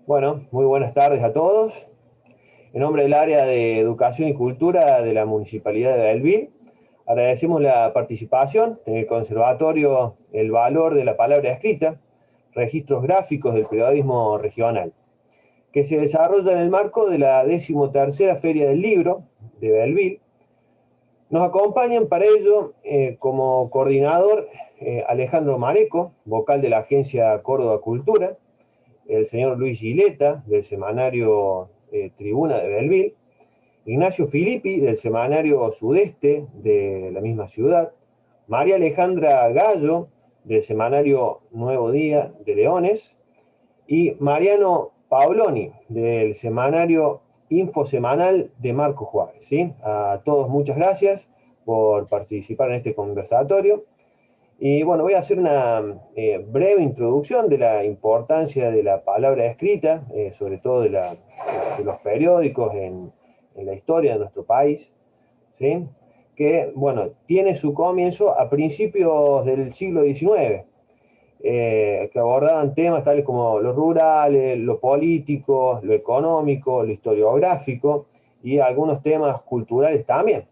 Bueno, muy buenas tardes a todos. En nombre del área de Educación y Cultura de la Municipalidad de Belville, agradecemos la participación en el Conservatorio El Valor de la Palabra Escrita, registros gráficos del periodismo regional, que se desarrolla en el marco de la 13ª Feria del Libro de Belville. Nos acompañan para ello como coordinador Alejandro Mareco, vocal de la Agencia Córdoba Cultura, el señor Luis Gileta, del semanario Tribuna de Belville, Ignacio Filippi, del semanario Sudeste de la misma ciudad, María Alejandra Gallo, del semanario Nuevo Día de Leones, y Mariano Paoloni, del semanario Info Semanal de Marco Juárez. ¿Sí? A todos muchas gracias por participar en este conversatorio. Y bueno, voy a hacer una breve introducción de la importancia de la palabra escrita, sobre todo de los periódicos en la historia de nuestro país, ¿sí? Que, bueno, tiene su comienzo a principios del siglo XIX, que abordaban temas tales como lo rural, lo político, lo económico, lo historiográfico y algunos temas culturales también,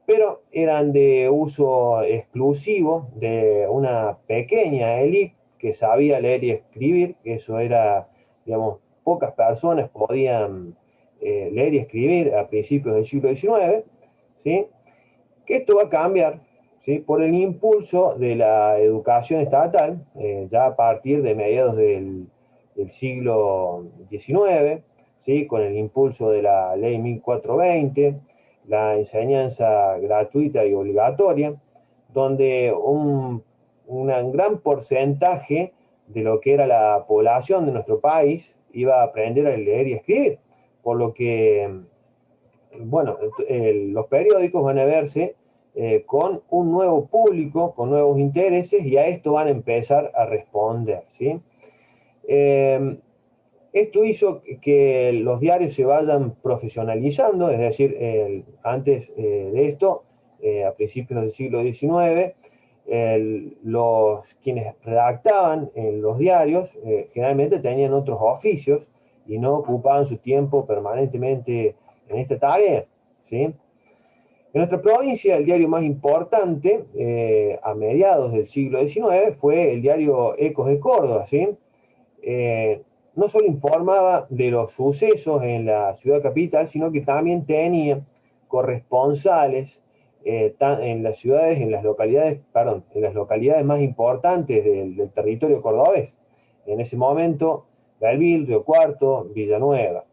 pero eran de uso exclusivo de una pequeña élite que sabía leer y escribir, que eso era, digamos, pocas personas podían leer y escribir a principios del siglo XIX, ¿sí? Que esto va a cambiar, ¿sí? Por el impulso de la educación estatal, ya a partir de mediados del siglo XIX, ¿sí? Con el impulso de la ley 1420, la enseñanza gratuita y obligatoria, donde un gran porcentaje de lo que era la población de nuestro país iba a aprender a leer y escribir, por lo que bueno, los periódicos van a verse con un nuevo público, con nuevos intereses, y a esto van a empezar a responder, ¿sí? Eh, Esto hizo que los diarios se vayan profesionalizando, es decir, antes de esto, a principios del siglo XIX, quienes redactaban en los diarios generalmente tenían otros oficios y no ocupaban su tiempo permanentemente en esta tarea, ¿sí? En nuestra provincia, el diario más importante a mediados del siglo XIX fue el diario Ecos de Córdoba, ¿sí? Eh, no solo informaba de los sucesos en la ciudad capital, sino que también tenía corresponsales en las ciudades, en las localidades, perdón, en las localidades más importantes del territorio cordobés. En ese momento, Belville, Río Cuarto, Villanueva.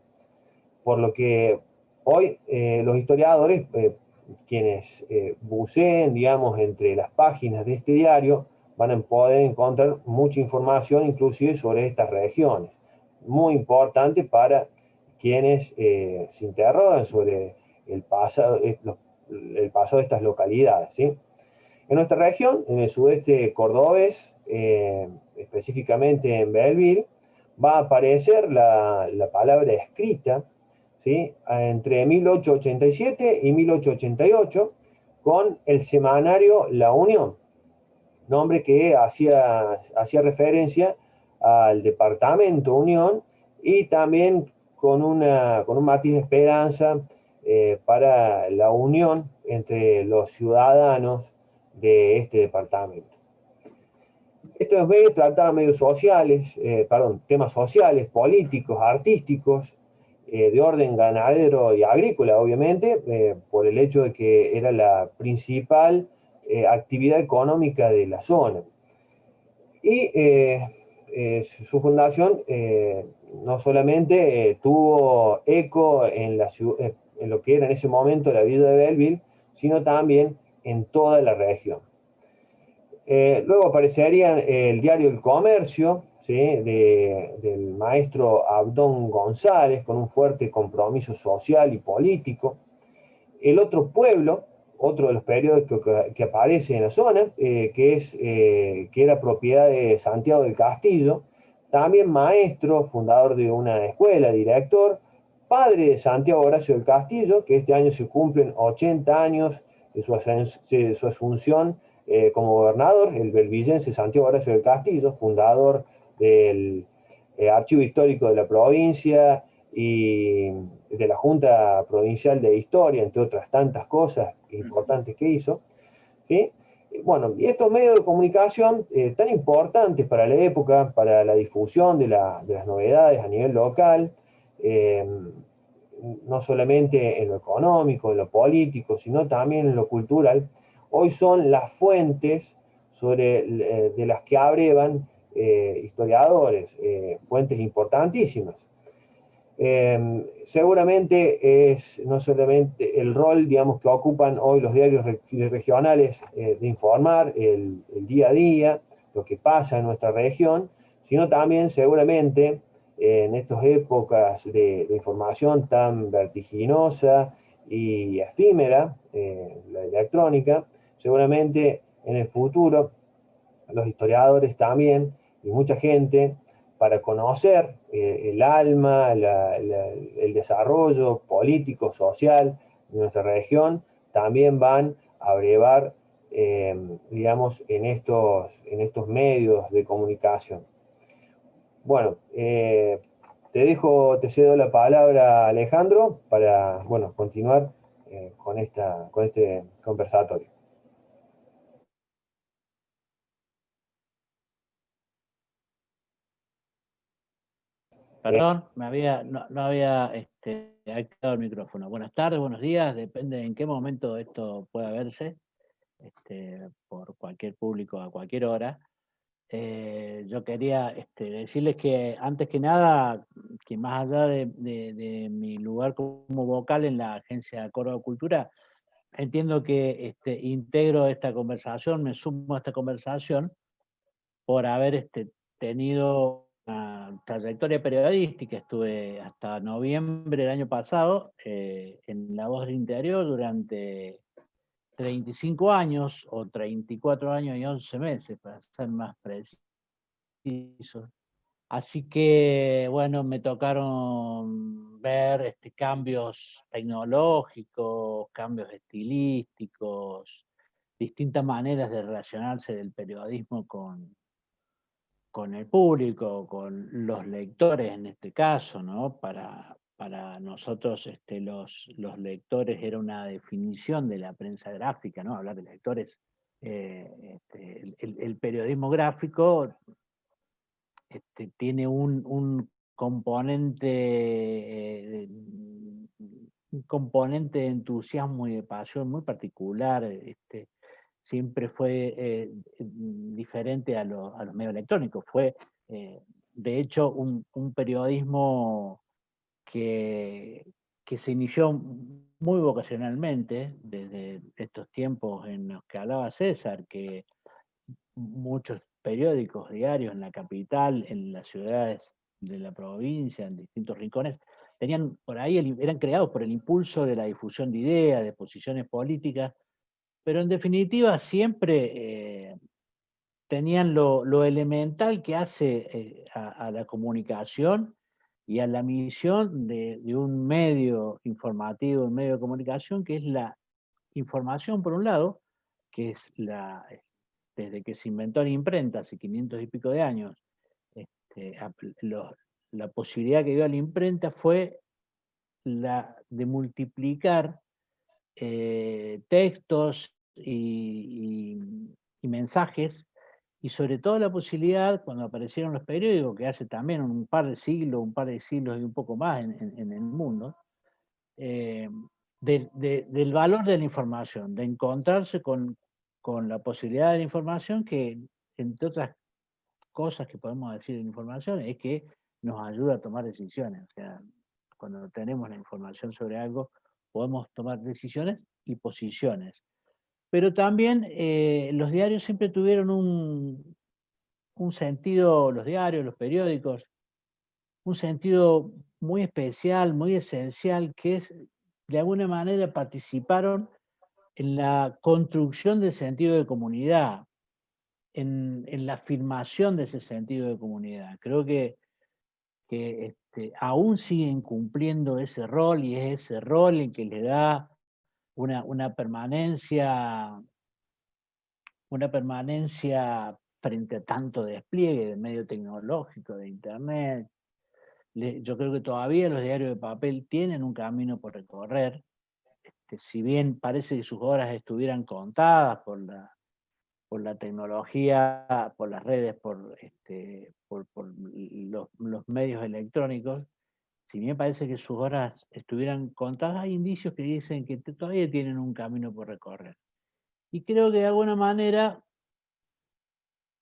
Por lo que hoy los historiadores, quienes buceen, digamos, entre las páginas de este diario, van a poder encontrar mucha información, inclusive sobre estas regiones. Muy importante para quienes se interrogan sobre el pasado de estas localidades, ¿sí? En nuestra región, en el sudeste cordobés, específicamente en Belville, va a aparecer la palabra escrita, ¿sí? Entre 1887 y 1888, con el semanario La Unión, nombre que hacía referencia al departamento Unión y también con un matiz de esperanza para la unión entre los ciudadanos de este departamento. Estos medios trataban medios sociales, perdón, temas sociales, políticos, artísticos, de orden ganadero y agrícola, obviamente, por el hecho de que era la principal actividad económica de la zona. Y su fundación no solamente tuvo eco en lo que era en ese momento la villa de Belleville, sino también en toda la región. Luego aparecería el diario El Comercio, ¿sí? Del maestro Abdón González, con un fuerte compromiso social y político. El Otro Pueblo, otro de los periódicos que aparece en la zona, que era propiedad de Santiago del Castillo, también maestro, fundador de una escuela, director, padre de Santiago Horacio del Castillo, que este año se cumplen 80 años de su asunción como gobernador, el belvillense Santiago Horacio del Castillo, fundador del, Archivo Histórico de la provincia y de la Junta Provincial de Historia, entre otras tantas cosas importantes que hizo, ¿sí? Bueno, y estos medios de comunicación tan importantes para la época, para la difusión de las novedades a nivel local, eh, no solamente en lo económico, en lo político, sino también en lo cultural, hoy son las fuentes de las que abrevan historiadores, fuentes importantísimas. Seguramente es no solamente el rol, digamos, que ocupan hoy los diarios regionales de informar el día a día, lo que pasa en nuestra región, sino también seguramente en estas épocas de información tan vertiginosa y efímera, la electrónica, seguramente en el futuro los historiadores también y mucha gente para conocer el alma, el desarrollo político, social de nuestra región, también van a brevar, digamos, en estos medios de comunicación. Bueno, te cedo la palabra, Alejandro, para, bueno, continuar con este conversatorio. Perdón, no había activado el micrófono. Buenas tardes, buenos días, depende en qué momento esto pueda verse, por cualquier público a cualquier hora. Yo quería decirles que antes que nada, que más allá de mi lugar como vocal en la Agencia Córdoba Cultura, entiendo que integro esta conversación, me sumo a esta conversación por haber tenido una trayectoria periodística. Estuve hasta noviembre del año pasado en La Voz del Interior durante 35 años, o 34 años y 11 meses, para ser más preciso. Así que, bueno, me tocaron ver cambios tecnológicos, cambios estilísticos, distintas maneras de relacionarse del periodismo con el público, con los lectores en este caso, ¿no? Para nosotros los lectores era una definición de la prensa gráfica, ¿no? Hablar de lectores. El periodismo gráfico tiene un componente de entusiasmo y de pasión muy particular. Siempre fue diferente a los medios electrónicos. Fue, de hecho, un periodismo que, que se inició muy vocacionalmente desde estos tiempos en los que hablaba César, que muchos periódicos, diarios en la capital, en las ciudades de la provincia, en distintos rincones, tenían por ahí, eran creados por el impulso de la difusión de ideas, de posiciones políticas, pero en definitiva siempre tenían lo elemental que hace a la comunicación y a la misión de un medio informativo, un medio de comunicación, que es la información por un lado, que es desde que se inventó la imprenta hace 500 y pico de años, este, a- lo- la posibilidad que dio a la imprenta fue la de multiplicar textos y mensajes, y sobre todo la posibilidad, cuando aparecieron los periódicos, que hace también un par de siglos y un poco más en el mundo, eh, del valor de la información, de encontrarse con la posibilidad de la información, que entre otras cosas que podemos decir de la información es que nos ayuda a tomar decisiones. O sea, cuando tenemos la información sobre algo, podemos tomar decisiones y posiciones. Pero también los diarios siempre tuvieron un sentido, los diarios, los periódicos, un sentido muy especial, muy esencial, que es, de alguna manera, participaron en la construcción del sentido de comunidad, en la afirmación de ese sentido de comunidad. Creo que aún siguen cumpliendo ese rol, y es ese rol el que le da una permanencia frente a tanto despliegue de medio tecnológico, de internet. Yo creo que todavía los diarios de papel tienen un camino por recorrer. Si bien parece que sus horas estuvieran contadas por la tecnología, por las redes, por los medios electrónicos, si bien parece que sus horas estuvieran contadas, hay indicios que dicen que todavía tienen un camino por recorrer. Y creo que de alguna manera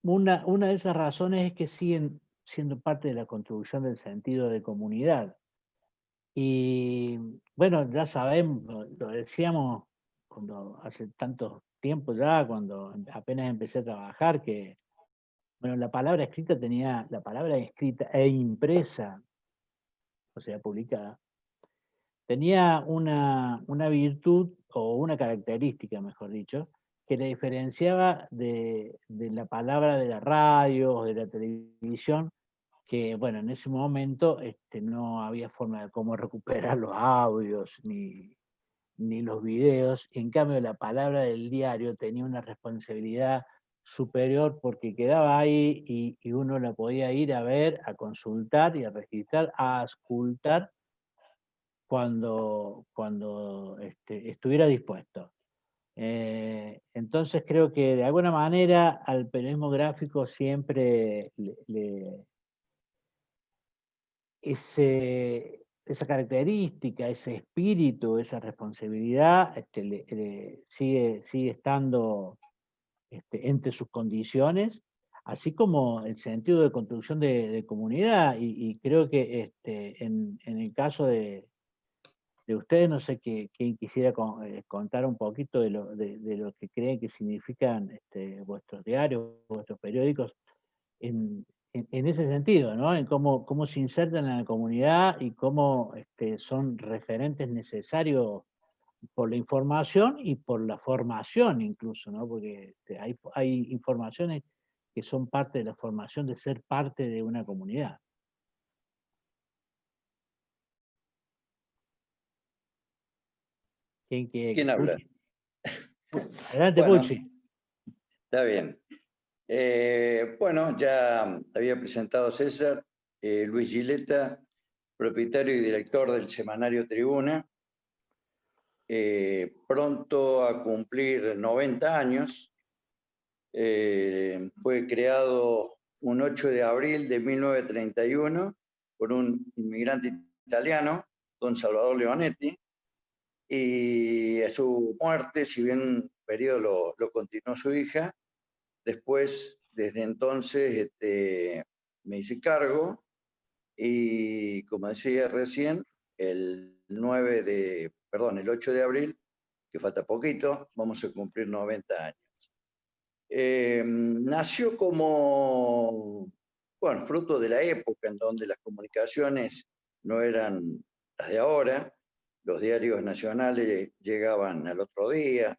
una de esas razones es que siguen siendo parte de la construcción del sentido de comunidad. Y bueno, ya sabemos, lo decíamos cuando hace tanto tiempo ya, cuando apenas empecé a trabajar, que bueno, la palabra escrita e impresa, o sea, publicada, tenía una virtud o una característica, mejor dicho, que la diferenciaba de la palabra de la radio o de la televisión, que bueno, en ese momento no había forma de cómo recuperar los audios ni los videos. En cambio, la palabra del diario tenía una responsabilidad superior porque quedaba ahí y uno la podía ir a ver, a consultar y a registrar, a auscultar cuando estuviera dispuesto. Entonces creo que de alguna manera al periodismo gráfico siempre esa característica, ese espíritu, esa responsabilidad sigue estando entre sus condiciones, así como el sentido de construcción de comunidad. Y creo que en el caso de ustedes, no sé quién quisiera contar un poquito de lo que creen que significan vuestros diarios, vuestros periódicos, en ese sentido, ¿no? En cómo se insertan en la comunidad y cómo son referentes necesarios por la información y por la formación incluso, ¿no? Porque hay informaciones que son parte de la formación de ser parte de una comunidad. ¿Quién habla? Puchi. Adelante, Bueno, Puchi. está bien. Bueno, ya había presentado César, Luis Gileta, propietario y director del semanario Tribuna, pronto a cumplir 90 años. Fue creado un 8 de abril de 1931 por un inmigrante italiano, don Salvador Leonetti, y a su muerte, si bien un periodo lo continuó su hija, después, desde entonces, me hice cargo y, como decía recién, el 8 de abril, que falta poquito, vamos a cumplir 90 años. Nació como, bueno, fruto de la época en donde las comunicaciones no eran las de ahora, los diarios nacionales llegaban al otro día,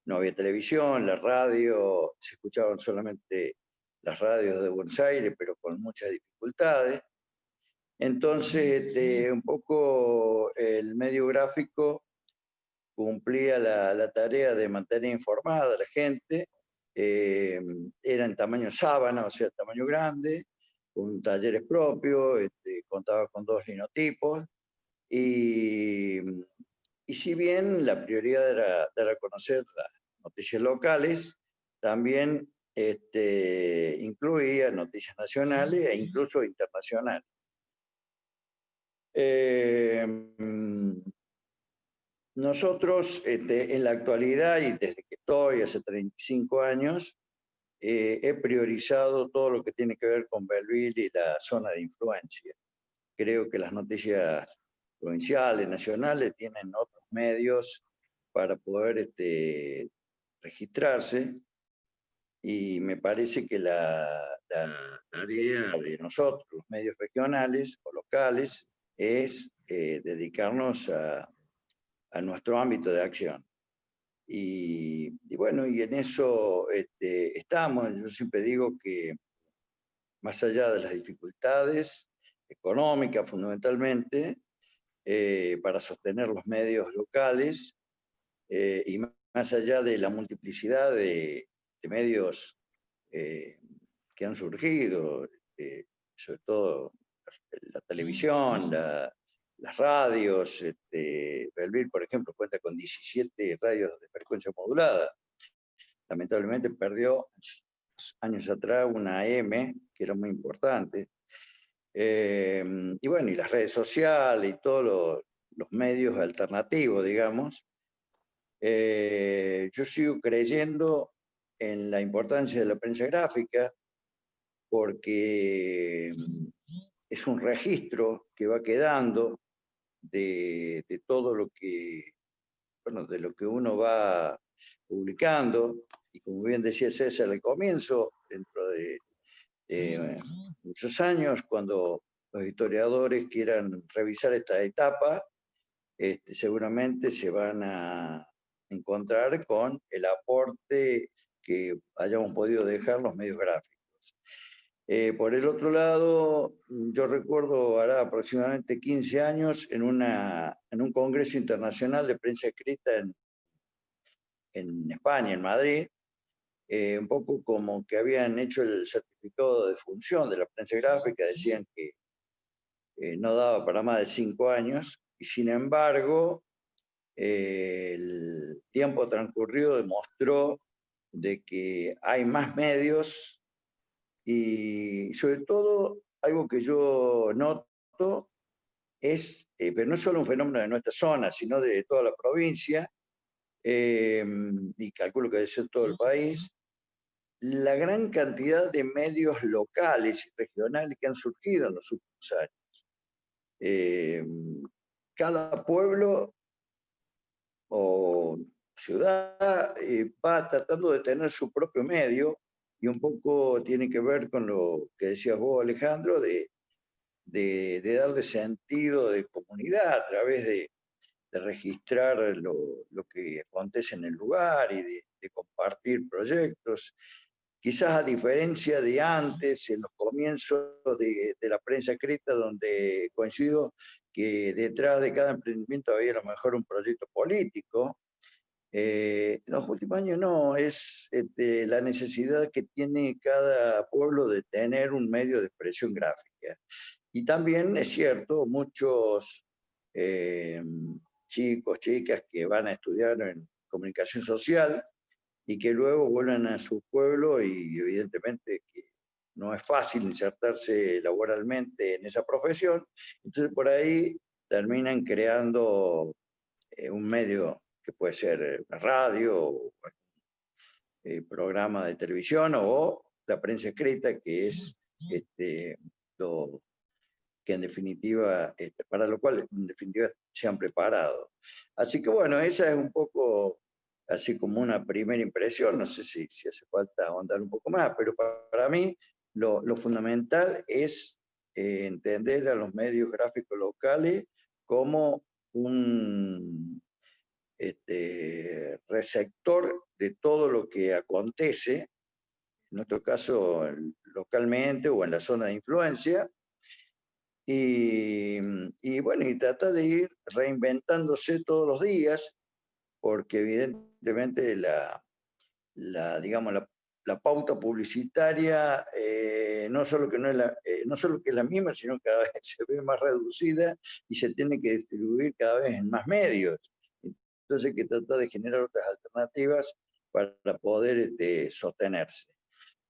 no había televisión, la radio, se escuchaban solamente las radios de Buenos Aires, pero con muchas dificultades. Entonces, un poco el medio gráfico cumplía la tarea de mantener informada a la gente. Era en tamaño sábana, o sea, tamaño grande, con talleres propios, contaba con 2 linotipos. Y si bien la prioridad era dar a conocer las noticias locales, también incluía noticias nacionales e incluso internacionales. Nosotros, en la actualidad y desde que estoy, hace 35 años, he priorizado todo lo que tiene que ver con Belville y la zona de influencia. Creo que las noticias provinciales, nacionales, tienen otros medios para poder registrarse, y me parece que la tarea de nosotros, los medios regionales o locales, es dedicarnos a nuestro ámbito de acción. Y bueno, y en eso estamos. Yo siempre digo que más allá de las dificultades económicas fundamentalmente, para sostener los medios locales, y más allá de la multiplicidad de medios que han surgido, sobre todo la televisión, las radios. Belville, por ejemplo, cuenta con 17 radios de frecuencia modulada. Lamentablemente perdió años atrás una AM, que era muy importante. Y bueno, y las redes sociales y todos los medios alternativos, digamos. Yo sigo creyendo en la importancia de la prensa gráfica porque es un registro que va quedando de todo lo que, bueno, de lo que uno va publicando. Y como bien decía César al comienzo, dentro de muchos años, cuando los historiadores quieran revisar esta etapa, seguramente se van a encontrar con el aporte que hayamos podido dejar los medios gráficos. Por el otro lado, yo recuerdo, hará aproximadamente 15 años, en un congreso internacional de prensa escrita en España, en Madrid, un poco como que habían hecho el certificado de función de la prensa gráfica, decían que no daba para más de 5 años, y sin embargo, el tiempo transcurrido demostró de que hay más medios y sobre todo algo que yo noto es, pero no es solo un fenómeno de nuestra zona, sino de toda la provincia, y calculo que debe ser todo el país, la gran cantidad de medios locales y regionales que han surgido en los últimos años. Cada pueblo o ciudad va tratando de tener su propio medio, y un poco tiene que ver con lo que decías vos, Alejandro, de darle sentido de comunidad a través de registrar lo que acontece en el lugar y de compartir proyectos. Quizás a diferencia de antes, en los comienzos de la prensa escrita, donde coincido que detrás de cada emprendimiento había a lo mejor un proyecto político, en los últimos años no, es la necesidad que tiene cada pueblo de tener un medio de expresión gráfica. Y también es cierto, muchos chicos, chicas que van a estudiar en comunicación social y que luego vuelven a su pueblo, y evidentemente que no es fácil insertarse laboralmente en esa profesión, entonces por ahí terminan creando un medio que puede ser una radio, o programa de televisión, o la prensa escrita, que es lo que en definitiva, para lo cual en definitiva se han preparado. Así que bueno, esa es un poco así como una primera impresión. No sé si hace falta ahondar un poco más, pero para mí lo fundamental es entender a los medios gráficos locales como un receptor de todo lo que acontece, en nuestro caso localmente o en la zona de influencia, y bueno, y trata de ir reinventándose todos los días, porque evidentemente digamos, la pauta publicitaria no solo que no solo que es la misma, sino que cada vez se ve más reducida y se tiene que distribuir cada vez en más medios. Entonces hay que tratar de generar otras alternativas para poder sostenerse.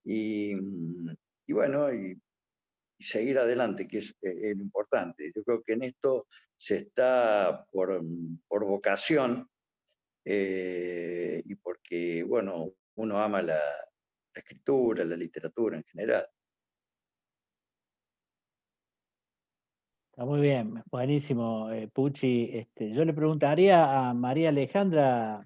Y bueno, y seguir adelante, que es lo importante. Yo creo que en esto se está por vocación, y porque, bueno, uno ama la escritura, la literatura en general. Está muy bien, buenísimo, Pucci. Yo le preguntaría a María Alejandra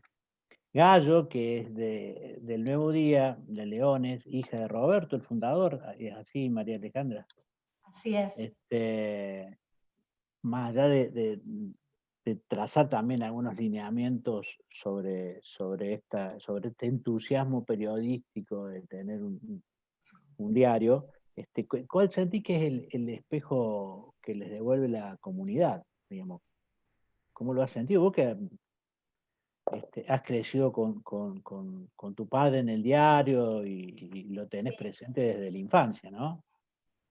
Gallo, que es del Nuevo Día, de Leones, hija de Roberto, el fundador, es así, María Alejandra. Así es. Más allá de trazar también algunos lineamientos sobre este entusiasmo periodístico de tener un diario, ¿cuál sentí que es el espejo que les devuelve la comunidad, digamos? ¿Cómo lo has sentido vos, que has crecido con tu padre en el diario y lo tenés presente desde la infancia, ¿no?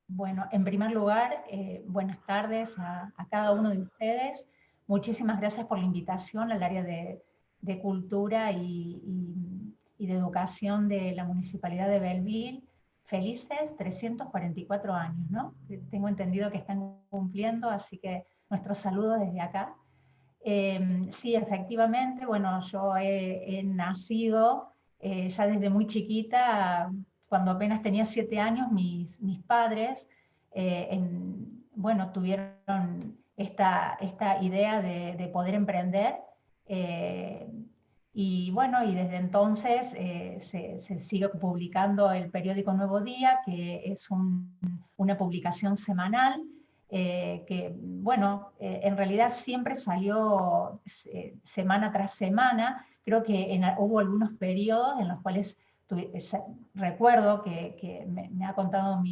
Bueno, en primer lugar, buenas tardes a cada uno de ustedes. Muchísimas gracias por la invitación al área de cultura y de educación de la Municipalidad de Belleville. Felices 344 años, ¿no? Tengo entendido que están cumpliendo, así que nuestros saludos desde acá. Sí, efectivamente, bueno, yo he nacido ya desde muy chiquita, cuando apenas tenía 7 años, mis padres, bueno, tuvieron esta idea de poder emprender, y bueno, y desde entonces se sigue publicando el periódico Nuevo Día, que es una publicación semanal, que, bueno, en realidad siempre salió semana tras semana. Creo que hubo algunos periodos en los cuales recuerdo que me ha contado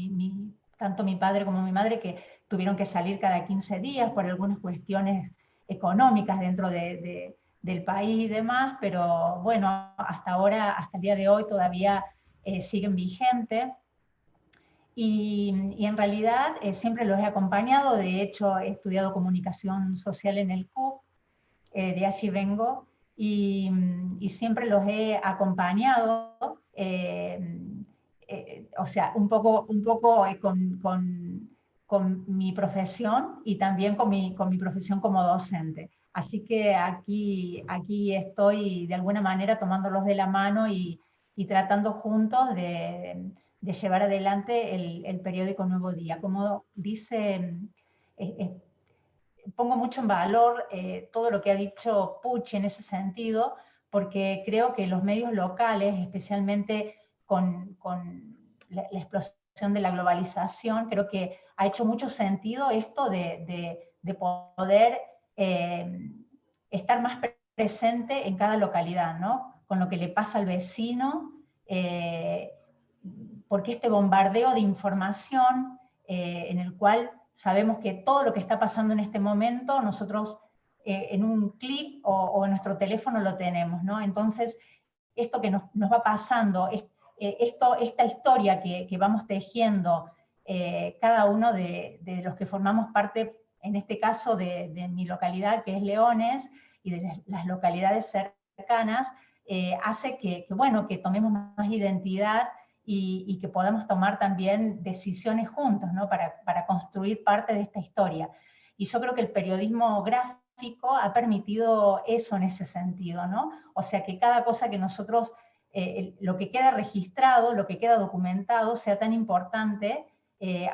tanto mi padre como mi madre que tuvieron que salir cada 15 días por algunas cuestiones económicas dentro del país y demás, pero bueno, hasta ahora, hasta el día de hoy todavía siguen vigentes. Y en realidad siempre los he acompañado. De hecho he estudiado comunicación social en el CUP, de allí vengo, y siempre los he acompañado, o sea, un poco con mi profesión y también con mi profesión como docente. Así que aquí estoy de alguna manera tomándolos de la mano y tratando juntos de llevar adelante el periódico Nuevo Día. Como dice, pongo mucho en valor todo lo que ha dicho Pucci en ese sentido, porque creo que los medios locales, especialmente con la explosión de la globalización, creo que ha hecho mucho sentido esto de poder estar más presente en cada localidad, ¿no? Con lo que le pasa al vecino, porque este bombardeo de información en el cual sabemos que todo lo que está pasando en este momento, nosotros en un clic o en nuestro teléfono lo tenemos, ¿no? Entonces, esto que nos va pasando, esta historia que vamos tejiendo cada uno de los que formamos parte, en este caso de mi localidad, que es Leones, y de las localidades cercanas, hace bueno, que tomemos más identidad y que podamos tomar también decisiones juntos, ¿no? para construir parte de esta historia. Y yo creo que el periodismo gráfico ha permitido eso en ese sentido, ¿no? O sea, que cada cosa que nosotros, lo que queda registrado, lo que queda documentado, sea tan importante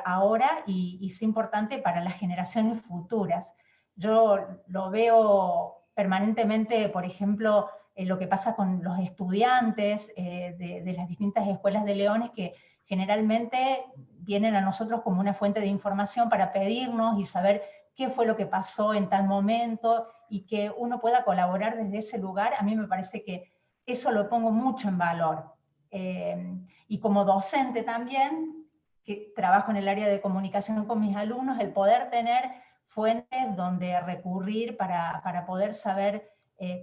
ahora y sea importante para las generaciones futuras. Yo lo veo permanentemente, por ejemplo, lo que pasa con los estudiantes de las distintas escuelas de Leones, que generalmente vienen a nosotros como una fuente de información para pedirnos y saber qué fue lo que pasó en tal momento, y que uno pueda colaborar desde ese lugar. A mí me parece que eso lo pongo mucho en valor. Y como docente también, que trabajo en el área de comunicación con mis alumnos, el poder tener fuentes donde recurrir para poder saber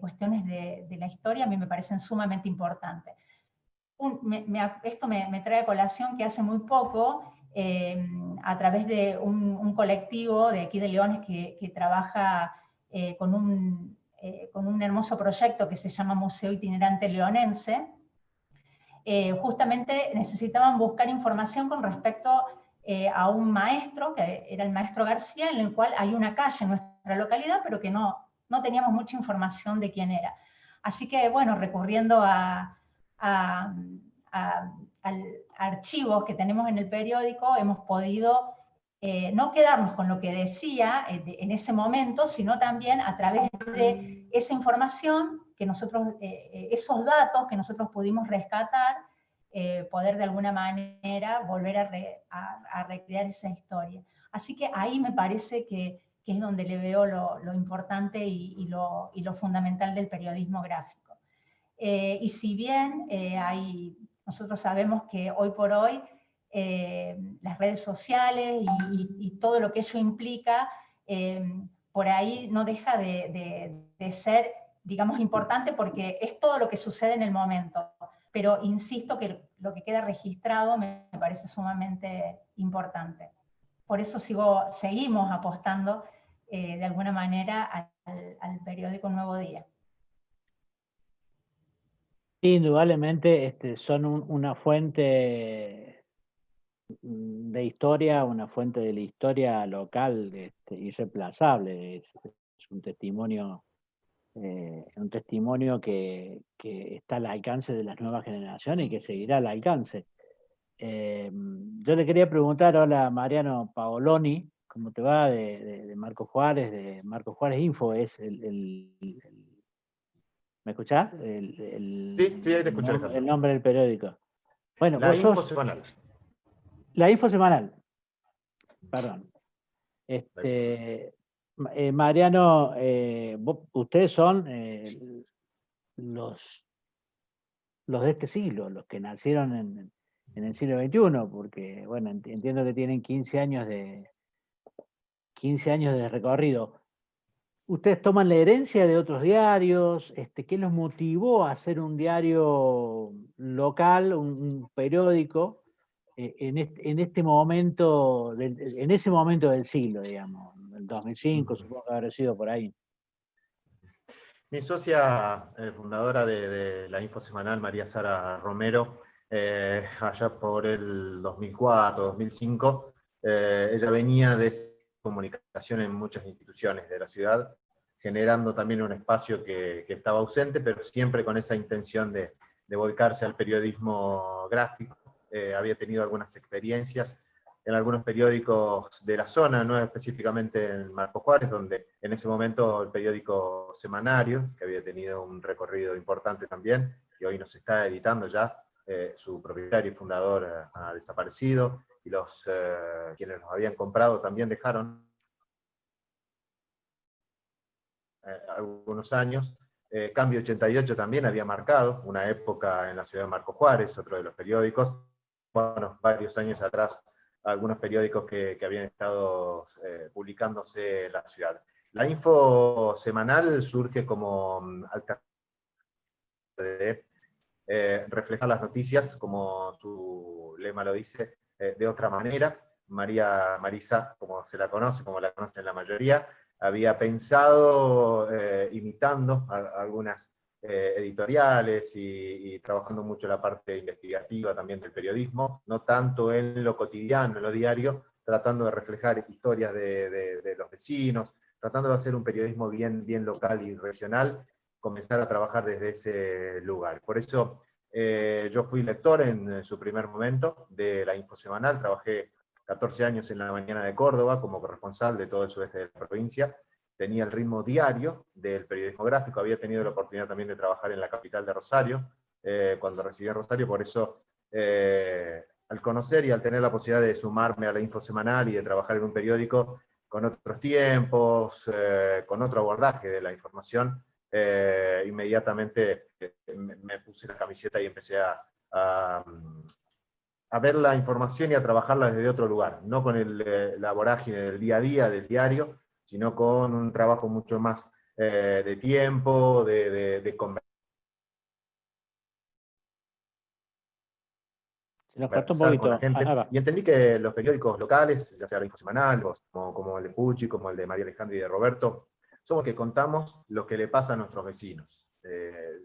cuestiones de la historia, a mí me parecen sumamente importantes. Esto me trae a colación que hace muy poco, a través de un colectivo de aquí de Leones que trabaja con un hermoso proyecto que se llama Museo Itinerante Leonense, justamente necesitaban buscar información con respecto a un maestro, que era el maestro García, en el cual hay una calle en nuestra localidad, pero que no teníamos mucha información de quién era. Así que, bueno, recurriendo a archivos que tenemos en el periódico, hemos podido no quedarnos con lo que decía en ese momento, sino también a través de esa información, que nosotros, esos datos que nosotros pudimos rescatar, poder de alguna manera volver a recrear esa historia. Así que ahí me parece que es donde le veo lo importante y lo fundamental del periodismo gráfico. Y si bien nosotros sabemos que hoy por hoy las redes sociales y todo lo que eso implica, por ahí no deja de ser digamos, importante porque es todo lo que sucede en el momento. Pero insisto que lo que queda registrado me parece sumamente importante. Por eso seguimos apostando de alguna manera al periódico Nuevo Día. Indudablemente son una fuente de historia, una fuente de la historia local irreemplazable. Es un testimonio que está al alcance de las nuevas generaciones y que seguirá al alcance. Yo le quería preguntar, hola Mariano Paoloni, ¿cómo te va? De Marco Juárez, de Marco Juárez Info, es ¿me escuchás? Sí, ahí te escucho, Alejandro. El nombre del periódico. Bueno, La Info Semanal. La Info Semanal. Perdón. Mariano, ustedes son los de este siglo, los que nacieron en el siglo XXI, porque, bueno, entiendo que tienen 15 años de recorrido. ¿Ustedes toman la herencia de otros diarios? ¿Qué los motivó a hacer un diario local, un periódico, en ese momento del siglo, digamos, el 2005, supongo que habrá sido por ahí? Mi socia fundadora de la Info Semanal, María Sara Romero, allá por el 2004, 2005, ella venía de comunicación en muchas instituciones de la ciudad, generando también un espacio que estaba ausente, pero siempre con esa intención de volcarse al periodismo gráfico. Había tenido algunas experiencias en algunos periódicos de la zona, no específicamente en Marco Juárez, donde en ese momento el periódico Semanario, que había tenido un recorrido importante también, y hoy nos está editando ya, su propietario y fundador ha desaparecido, y quienes los habían comprado también dejaron algunos años. Cambio 88 también había marcado una época en la ciudad de Marco Juárez, otro de los periódicos. Bueno, varios años atrás, algunos periódicos que habían estado publicándose en la ciudad. La Info Semanal surge como alternativa de reflejar las noticias, como su lema lo dice, de otra manera. Marisa, como se la conoce, como la conocen la mayoría, había pensado, imitando algunas editoriales y trabajando mucho la parte investigativa también del periodismo, no tanto en lo cotidiano, en lo diario, tratando de reflejar historias de los vecinos, tratando de hacer un periodismo bien local y regional, comenzar a trabajar desde ese lugar. Por eso yo fui lector en su primer momento de la Info Semanal, trabajé 14 años en La Mañana de Córdoba como corresponsal de todo el sudeste de la provincia, tenía el ritmo diario del periodismo gráfico, había tenido la oportunidad también de trabajar en la capital de Rosario, cuando residí en Rosario, por eso al conocer y al tener la posibilidad de sumarme a la Info Semanal y de trabajar en un periódico con otros tiempos, con otro abordaje de la información, inmediatamente me puse la camiseta y empecé a ver la información y a trabajarla desde otro lugar, no con la vorágine del día a día, del diario, sino con un trabajo mucho más de tiempo, de conversar. Se nos cortó un poquito. Con la gente, y entendí que los periódicos locales, ya sea la Info Semanal, como el de Pucci, como el de María Alejandra y de Roberto, somos los que contamos lo que le pasa a nuestros vecinos.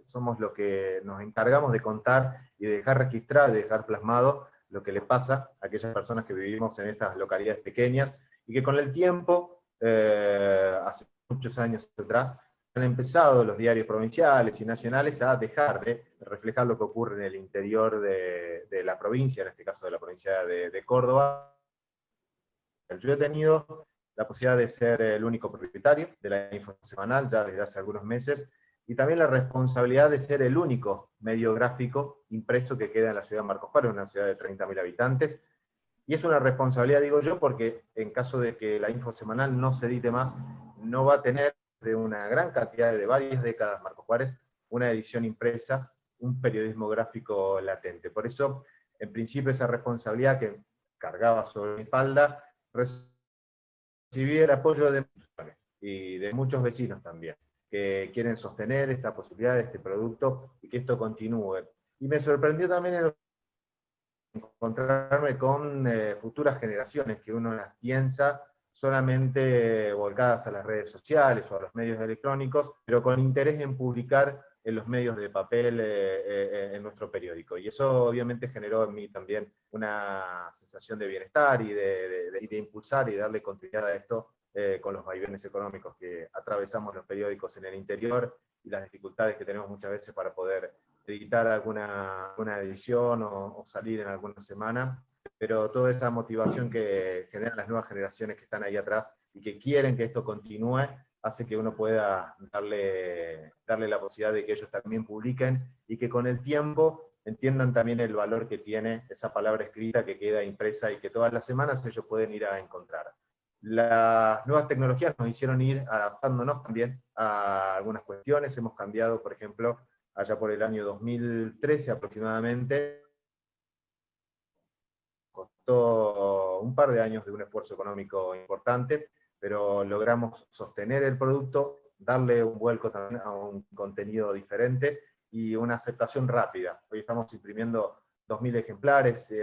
Somos los que nos encargamos de contar y de dejar registrado, de dejar plasmado lo que le pasa a aquellas personas que vivimos en estas localidades pequeñas, y que con el tiempo, hace muchos años atrás, han empezado los diarios provinciales y nacionales a dejar de reflejar lo que ocurre en el interior de la provincia, en este caso de la provincia de Córdoba. Yo he tenido la posibilidad de ser el único propietario de la Info Semanal ya desde hace algunos meses, y también la responsabilidad de ser el único medio gráfico impreso que queda en la ciudad de Marco Juárez, una ciudad de 30.000 habitantes. Y es una responsabilidad, digo yo, porque en caso de que la Info Semanal no se edite más, no va a tener de una gran cantidad de varias décadas Marco Juárez una edición impresa, un periodismo gráfico latente. Por eso, en principio, esa responsabilidad que cargaba sobre mi espalda, recibí el apoyo de muchos vecinos también, que quieren sostener esta posibilidad de este producto y que esto continúe. Y me sorprendió también encontrarme con futuras generaciones que uno las piensa solamente volcadas a las redes sociales o a los medios electrónicos, pero con interés en publicar en los medios de papel en nuestro periódico. Y eso obviamente generó en mí también una sensación de bienestar y de impulsar y darle continuidad a esto con los vaivenes económicos que atravesamos los periódicos en el interior y las dificultades que tenemos muchas veces para poder editar alguna edición o salir en alguna semana, pero toda esa motivación que generan las nuevas generaciones que están ahí atrás y que quieren que esto continúe, hace que uno pueda darle la posibilidad de que ellos también publiquen y que con el tiempo entiendan también el valor que tiene esa palabra escrita que queda impresa y que todas las semanas ellos pueden ir a encontrar. Las nuevas tecnologías nos hicieron ir adaptándonos también a algunas cuestiones. Hemos cambiado, por ejemplo, allá por el año 2013 aproximadamente, costó un par de años de un esfuerzo económico importante, pero logramos sostener el producto, darle un vuelco también a un contenido diferente y una aceptación rápida. Hoy estamos imprimiendo 2.000 ejemplares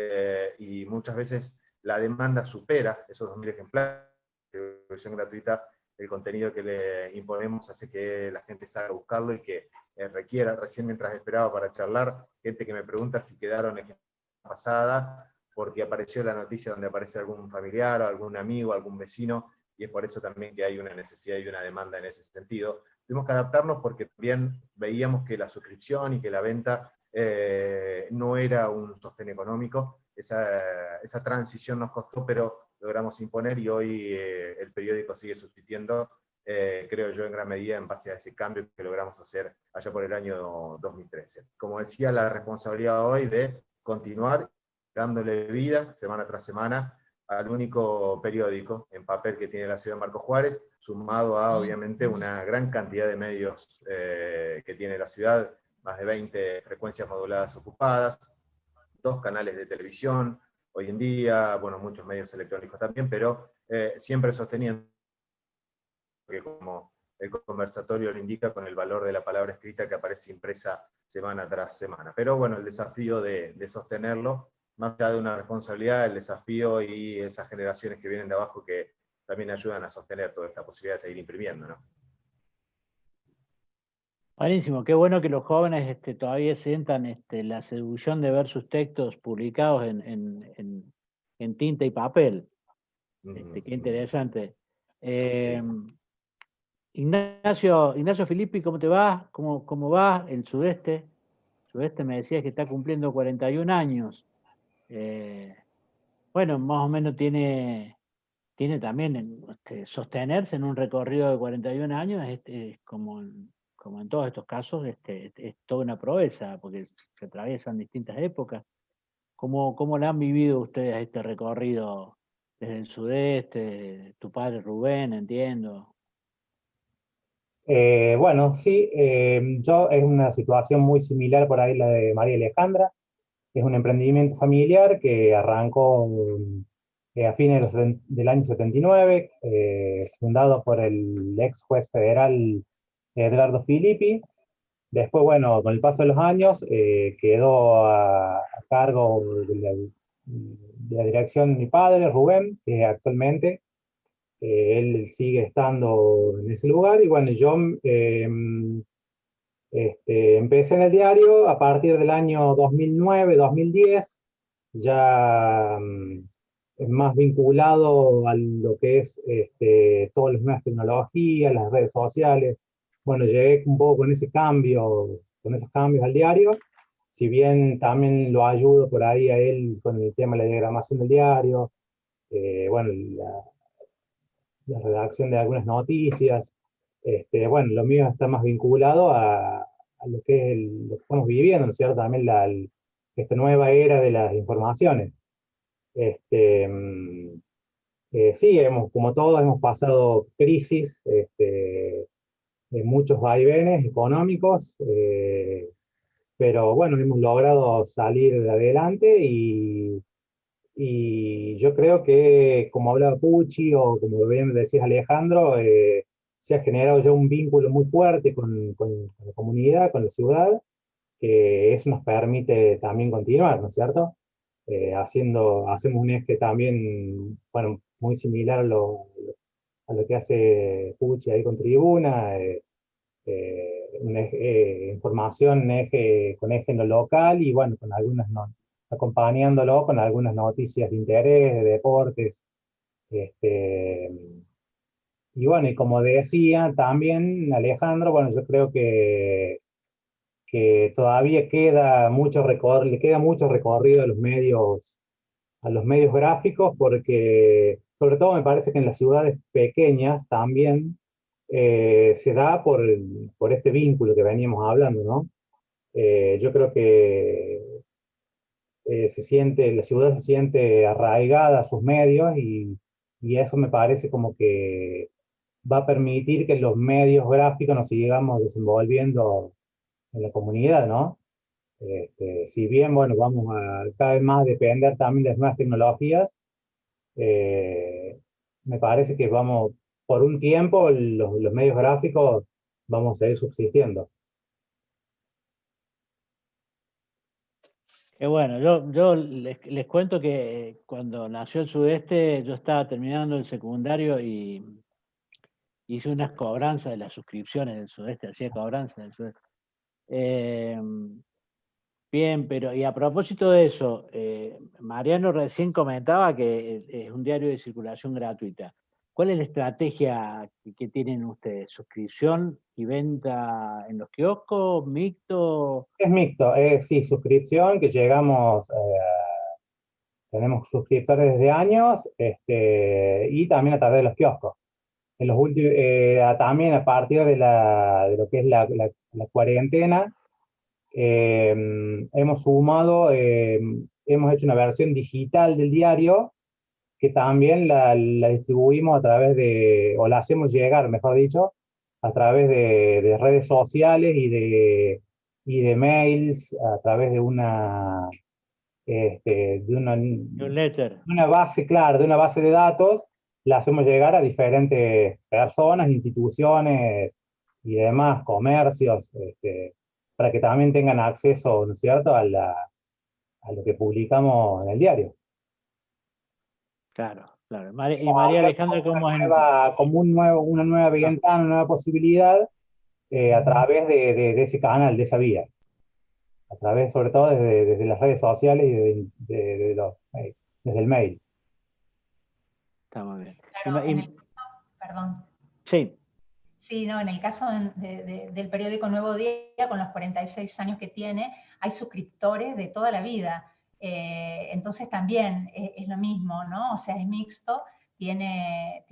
y muchas veces la demanda supera esos 2.000 ejemplares. La versión gratuita, el contenido que le imponemos hace que la gente salga a buscarlo y que requiera. Recién mientras esperaba para charlar, gente que me pregunta si quedaron en la pasada, porque apareció la noticia donde aparece algún familiar, o algún amigo, algún vecino, y es por eso también que hay una necesidad y una demanda en ese sentido. Tuvimos que adaptarnos porque también veíamos que la suscripción y que la venta no era un sostén económico. Esa transición nos costó, pero logramos imponer y hoy el periódico sigue subsistiendo, creo yo, en gran medida en base a ese cambio que logramos hacer allá por el año 2013. Como decía, la responsabilidad hoy de continuar dándole vida semana tras semana al único periódico en papel que tiene la ciudad de Marcos Juárez, sumado a, obviamente, una gran cantidad de medios que tiene la ciudad, más de 20 frecuencias moduladas ocupadas, 2 canales de televisión, hoy en día, bueno, muchos medios electrónicos también, pero siempre sosteniendo que, como el conversatorio lo indica, con el valor de la palabra escrita que aparece impresa semana tras semana. Pero bueno, el desafío de sostenerlo, más allá de una responsabilidad, el desafío y esas generaciones que vienen de abajo que también ayudan a sostener toda esta posibilidad de seguir imprimiendo, ¿no? Buenísimo, qué bueno que los jóvenes todavía sientan la seducción de ver sus textos publicados en tinta y papel. Qué interesante. Ignacio Filippi, ¿cómo te va? ¿Cómo va el Sudeste? Sudeste me decías que está cumpliendo 41 años. Bueno, más o menos tiene también sostenerse en un recorrido de 41 años, como en todos estos casos, es toda una proeza, porque se atraviesan distintas épocas. ¿Cómo le han vivido ustedes este recorrido desde el Sudeste? Tu padre Rubén, entiendo. Bueno, sí, yo es una situación muy similar por ahí la de María Alejandra. Es un emprendimiento familiar que arrancó a fines del año 79, fundado por el ex juez federal Edgardo Filippi. Después, bueno, con el paso de los años, quedó a cargo de la dirección mi padre, Rubén, que actualmente él sigue estando en ese lugar. Y bueno, yo empecé en el diario a partir del año 2009-2010, ya más vinculado a lo que es todas las nuevas tecnologías, las redes sociales. Bueno, llegué un poco con ese cambio, con esos cambios al diario, si bien también lo ayudo por ahí a él con el tema de la diagramación del diario, bueno, la redacción de algunas noticias. Bueno, lo mío está más vinculado a lo que es lo que estamos viviendo, ¿no es cierto? También esta nueva era de las informaciones. Sí, como todos hemos pasado crisis, muchos vaivenes económicos, pero bueno, hemos logrado salir de adelante y yo creo que, como hablaba Pucci o como bien decías Alejandro, se ha generado ya un vínculo muy fuerte con la comunidad, con la ciudad, que eso nos permite también continuar, ¿no es cierto? Hacemos un eje también, bueno, muy similar a lo que hace Pucci ahí con Tribuna, información con eje en lo local y bueno, con acompañándolo con algunas noticias de interés, de deportes. Este, y bueno, y como decía también Alejandro, bueno, yo creo que todavía le queda mucho recorrido a los medios gráficos, porque sobre todo me parece que en las ciudades pequeñas también se da por este vínculo que veníamos hablando, ¿no? Yo creo que la ciudad se siente arraigada a sus medios y eso me parece como que va a permitir que los medios gráficos nos sigamos desenvolviendo en la comunidad, ¿no? Si bien, bueno, vamos a cada vez más depender también de las nuevas tecnologías, eh, me parece que por un tiempo, los medios gráficos vamos a seguir subsistiendo. Que bueno, yo les cuento que cuando nació el Sudeste, yo estaba terminando el secundario y hice unas cobranzas de las suscripciones del Sudeste, hacía cobranzas del Sudeste. Bien, pero y a propósito de eso, Mariano recién comentaba que es un diario de circulación gratuita. ¿Cuál es la estrategia que tienen ustedes? ¿Suscripción y venta en los kioscos? ¿Mixto? Es mixto, sí, suscripción, que tenemos suscriptores desde años, y también a través de los kioscos. En los últimos, también a partir de lo que es la cuarentena, hemos hecho una versión digital del diario que también la distribuimos o la hacemos llegar, mejor dicho, a través de redes sociales y de mails, a través de Newsletter. una base, claro, de una base de datos, la hacemos llegar a diferentes personas, instituciones y demás, comercios, para que también tengan acceso, ¿no es cierto?, a lo que publicamos en el diario. Claro, claro. Y María Alejandra, ¿cómo es? Una nueva ventana, una nueva posibilidad a través de ese canal, de esa vía. A través, sobre todo, desde las redes sociales y desde el mail. Está muy bien. Claro, perdón. Sí. Sí, no, en el caso del periódico Nuevo Día, con los 46 años que tiene, hay suscriptores de toda la vida. Entonces también es lo mismo, ¿no? O sea, es mixto, hay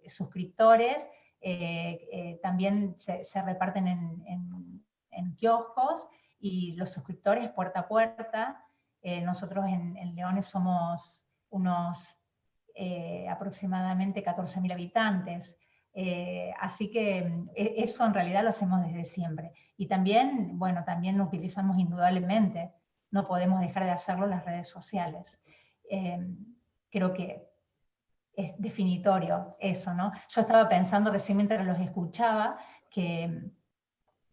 suscriptores, también se reparten en kioscos y los suscriptores puerta a puerta. Nosotros en Leones somos unos aproximadamente 14.000 habitantes. Así que eso en realidad lo hacemos desde siempre. Y también, bueno, también utilizamos indudablemente, no podemos dejar de hacerlo, las redes sociales. Creo que es definitorio eso, ¿no? Yo estaba pensando recién mientras los escuchaba que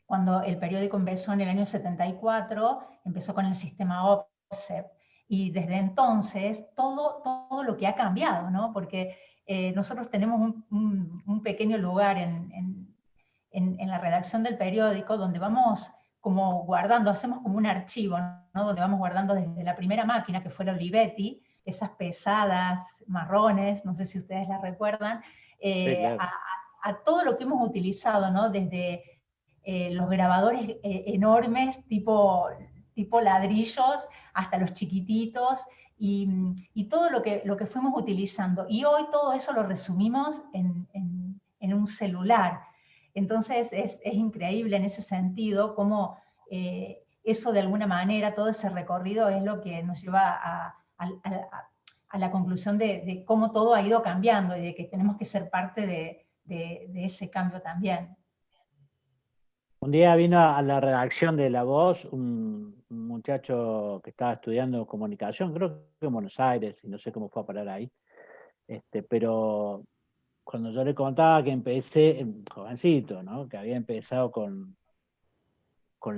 cuando el periódico empezó en el año 74, empezó con el sistema OPSEP, y desde entonces todo lo que ha cambiado, ¿no? Porque nosotros tenemos un pequeño lugar en la redacción del periódico donde vamos como guardando, hacemos como un archivo, ¿no? Donde vamos guardando desde la primera máquina, que fue la Olivetti, esas pesadas marrones, no sé si ustedes las recuerdan, Sí, claro. a todo lo que hemos utilizado, ¿no? Desde los grabadores enormes, tipo ladrillos, hasta los chiquititos, y todo lo que fuimos utilizando. Y hoy todo eso lo resumimos en un celular. Entonces es increíble en ese sentido cómo eso de alguna manera, todo ese recorrido es lo que nos lleva a la conclusión de cómo todo ha ido cambiando y de que tenemos que ser parte de ese cambio también. Un día vino a la redacción de La Voz un muchacho que estaba estudiando comunicación, creo que en Buenos Aires, y no sé cómo fue a parar ahí, pero cuando yo le contaba que empecé, jovencito, ¿no? Que había empezado con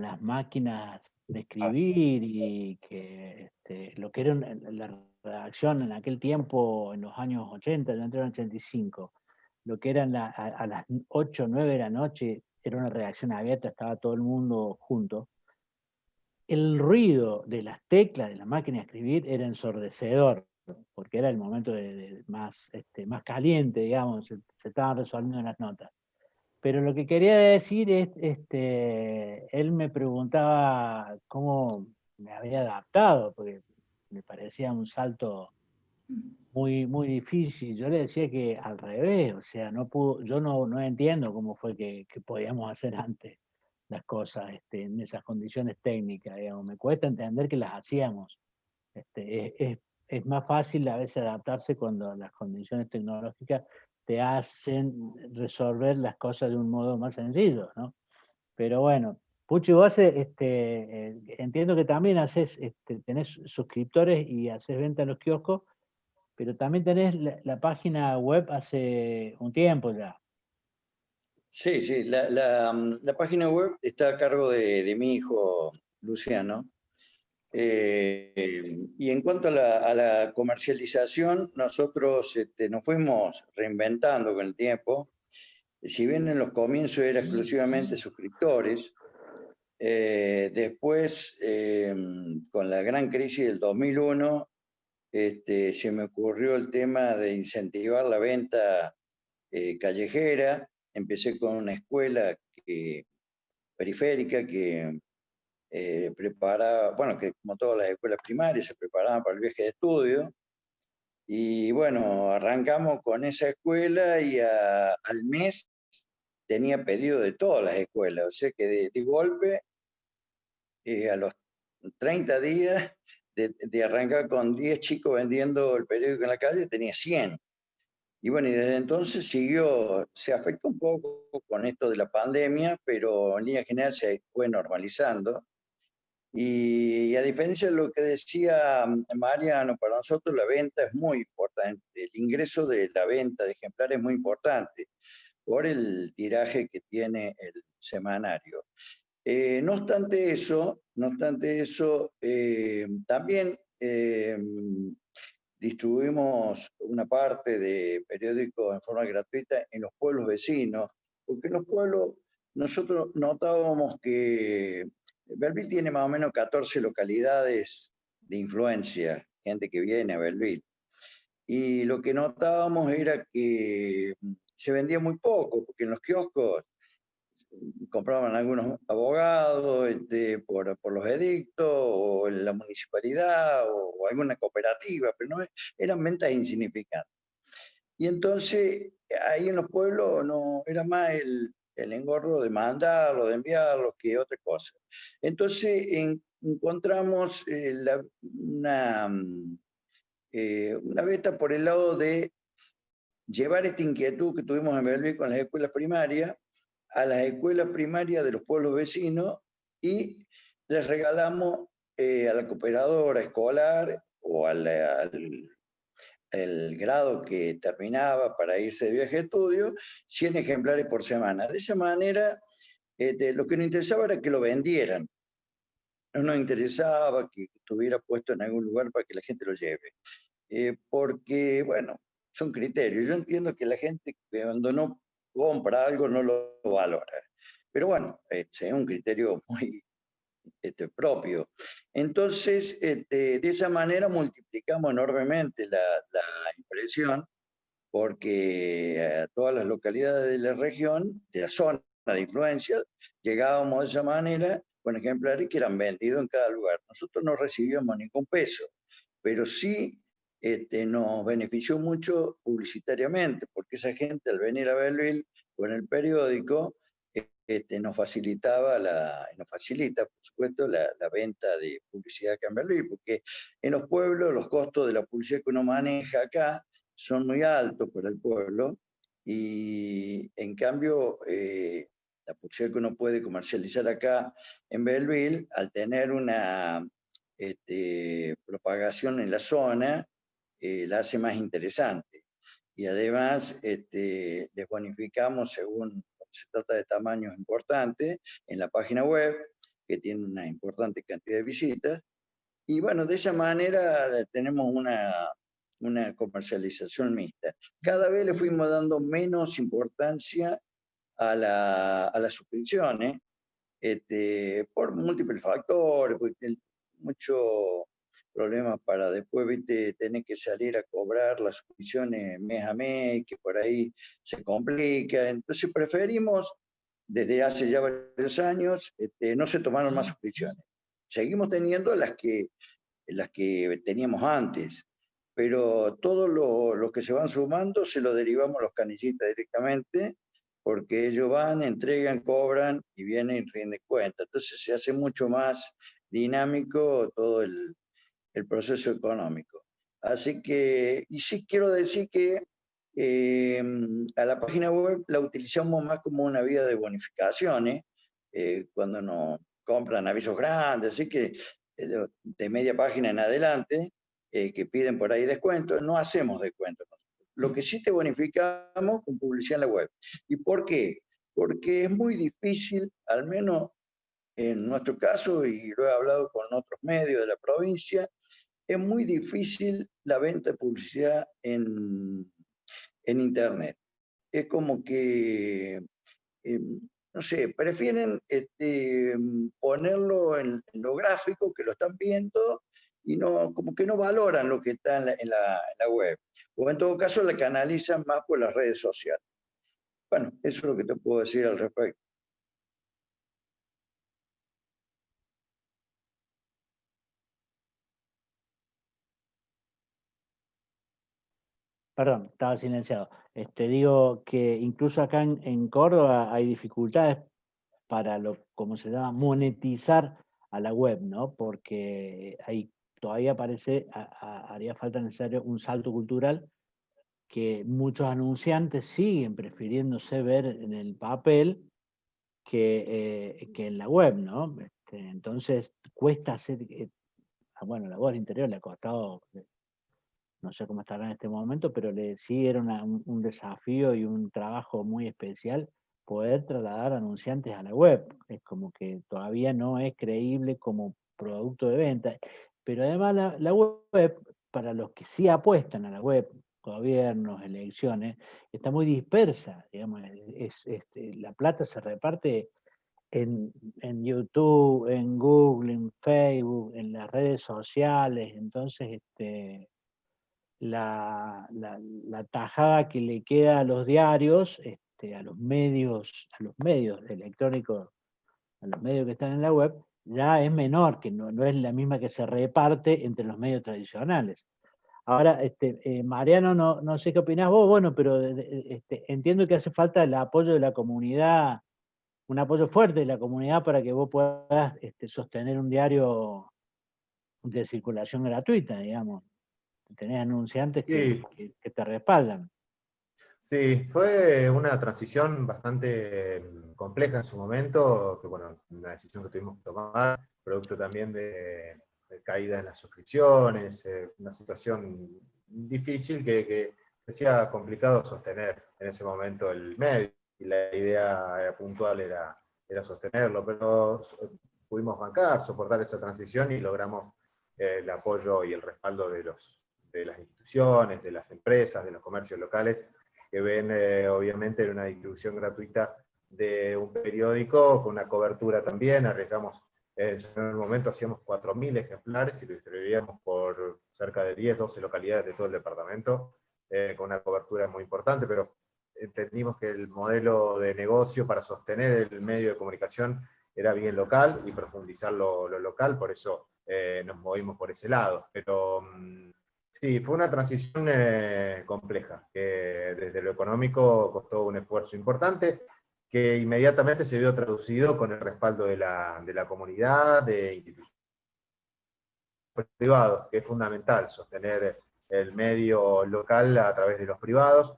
las máquinas de escribir y que lo que era la redacción en aquel tiempo, en los años 80, yo entré en 85, lo que eran a las 8 o 9 de la noche, era una redacción abierta, estaba todo el mundo junto. El ruido de las teclas de la máquina de escribir era ensordecedor, porque era el momento más caliente, digamos, se estaban resolviendo las notas. Pero lo que quería decir es, él me preguntaba cómo me había adaptado, porque me parecía un salto muy, muy difícil. Yo le decía que al revés, o sea, yo no entiendo cómo fue que podíamos hacer antes las cosas en esas condiciones técnicas, digamos. Me cuesta entender que las hacíamos. Es más fácil a veces adaptarse cuando las condiciones tecnológicas te hacen resolver las cosas de un modo más sencillo, ¿no? Pero bueno, Puchi, vos entiendo que también tenés suscriptores y haces venta en los kioscos, pero también tenés la página web hace un tiempo ya. Sí, sí, la página web está a cargo de mi hijo Luciano. Y en cuanto a la comercialización, nosotros nos fuimos reinventando con el tiempo. Si bien en los comienzos era exclusivamente suscriptores, después, con la gran crisis del 2001, se me ocurrió el tema de incentivar la venta callejera. Empecé con una escuela periférica que preparaba, bueno, que como todas las escuelas primarias se preparaban para el viaje de estudio. Y bueno, arrancamos con esa escuela y al mes tenía pedido de todas las escuelas. O sea que de golpe, a los 30 días de arrancar con 10 chicos vendiendo el periódico en la calle, tenía 100. Y bueno, y desde entonces se afectó un poco con esto de la pandemia, pero en línea general se fue normalizando. Y a diferencia de lo que decía Mariano, para nosotros la venta es muy importante, el ingreso de la venta de ejemplares es muy importante por el tiraje que tiene el semanario. No obstante eso, también distribuimos una parte de periódicos en forma gratuita en los pueblos vecinos, porque en los pueblos nosotros notábamos que Belleville tiene más o menos 14 localidades de influencia, gente que viene a Belleville. Y lo que notábamos era que se vendía muy poco, porque en los kioscos compraban algunos abogados por los edictos, o en la municipalidad, o alguna cooperativa, pero no eran ventas insignificantes. Y entonces ahí en los pueblos no era más el engorro de mandarlo, de enviarlo, que otra cosa. Entonces encontramos una beta por el lado de llevar esta inquietud que tuvimos en Belleville con las escuelas primarias a las escuelas primarias de los pueblos vecinos, y les regalamos a la cooperadora escolar o al grado que terminaba para irse de viaje de estudio, 100 ejemplares por semana. De esa manera, lo que nos interesaba era que lo vendieran. No nos interesaba que estuviera puesto en algún lugar para que la gente lo lleve. Porque, bueno, son criterios. Yo entiendo que la gente cuando no compra algo no lo valora. Pero bueno, es un criterio muy propio. Entonces, de esa manera multiplicamos enormemente la impresión, porque a todas las localidades de la región, de la zona de influencia, llegábamos de esa manera con ejemplares que eran vendidos en cada lugar. Nosotros no recibíamos ningún peso, pero sí nos benefició mucho publicitariamente, porque esa gente al venir a Belleville con el periódico nos facilita, por supuesto, la venta de publicidad acá en Belleville, porque en los pueblos los costos de la publicidad que uno maneja acá son muy altos para el pueblo, y en cambio la publicidad que uno puede comercializar acá en Belleville, al tener una propagación en la zona, la hace más interesante. y además les bonificamos según se trata de tamaños importantes en la página web, que tiene una importante cantidad de visitas. Y bueno, de esa manera tenemos una comercialización mixta. Cada vez le fuimos dando menos importancia a las suscripciones, por múltiples factores, porque mucho problemas para después, ¿viste? Tener que salir a cobrar las suscripciones mes a mes, que por ahí se complica. Entonces preferimos, desde hace ya varios años, no se tomaron más suscripciones. Seguimos teniendo las que teníamos antes, pero todo lo que se van sumando se lo derivamos a los canillitas directamente, porque ellos van, entregan, cobran y vienen y rinden cuenta. Entonces se hace mucho más dinámico todo el proceso económico. Así que, y sí quiero decir que a la página web la utilizamos más como una vía de bonificaciones, cuando nos compran avisos grandes, así que de media página en adelante, que piden por ahí descuentos, no hacemos descuentos. Lo que sí te bonificamos con publicidad en la web. ¿Y por qué? Porque es muy difícil, al menos en nuestro caso, y lo he hablado con otros medios de la provincia, es muy difícil la venta de publicidad en Internet. Es como que, no sé, prefieren ponerlo en lo gráfico, que lo están viendo, y no, como que no valoran lo que está en la web. O en todo caso la canalizan más por las redes sociales. Bueno, eso es lo que te puedo decir al respecto. Perdón, estaba silenciado. Digo que incluso acá en Córdoba hay dificultades para como se llama, monetizar a la web, ¿no? Porque todavía haría falta necesario un salto cultural, que muchos anunciantes siguen prefiriéndose ver en el papel que en la web, ¿no? Entonces cuesta hacer, bueno, la voz del interior le ha costado, no sé cómo estará en este momento, pero sí era un desafío y un trabajo muy especial poder trasladar anunciantes a la web. Es como que todavía no es creíble como producto de venta. Pero además la web, para los que sí apuestan a la web, gobiernos, elecciones, está muy dispersa. Digamos, la plata se reparte en YouTube, en Google, en Facebook, en las redes sociales. Entonces, la tajada que le queda a los diarios, a los medios electrónicos, a los medios que están en la web, ya es menor, que no es la misma que se reparte entre los medios tradicionales. Ahora, Mariano, no sé qué opinás vos, bueno, pero entiendo que hace falta el apoyo de la comunidad, un apoyo fuerte de la comunidad para que vos puedas sostener un diario de circulación gratuita, digamos. Tenés anunciantes Sí, que te respaldan. sí, fue una transición bastante compleja en su momento, que bueno, una decisión que tuvimos que tomar, producto también de caída en las suscripciones, una situación difícil que hacía complicado sostener en ese momento el medio, y la idea puntual era sostenerlo, pero pudimos bancar, soportar esa transición y logramos el apoyo y el respaldo de las instituciones, de las empresas, de los comercios locales, que ven obviamente en una distribución gratuita de un periódico con una cobertura también. Arriesgamos, en el momento hacíamos 4.000 ejemplares y lo distribuíamos por cerca de 10, 12 localidades de todo el departamento, con una cobertura muy importante, pero entendimos que el modelo de negocio para sostener el medio de comunicación era bien local y profundizar lo local, por eso nos movimos por ese lado. Pero sí, fue una transición compleja, que desde lo económico costó un esfuerzo importante, que inmediatamente se vio traducido con el respaldo de la comunidad, de instituciones privadas, que es fundamental sostener el medio local a través de los privados,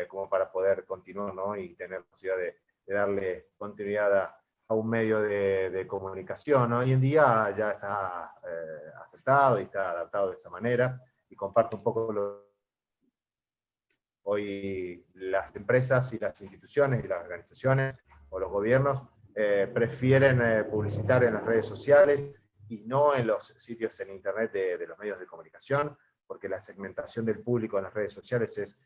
como para poder continuar, ¿no? Y tener la posibilidad de darle continuidad a un medio de comunicación. Hoy en día ya está aceptado y está adaptado de esa manera, y comparto un poco Hoy las empresas y las instituciones y las organizaciones o los gobiernos prefieren publicitar en las redes sociales y no en los sitios en internet de los medios de comunicación, porque la segmentación del público en las redes sociales es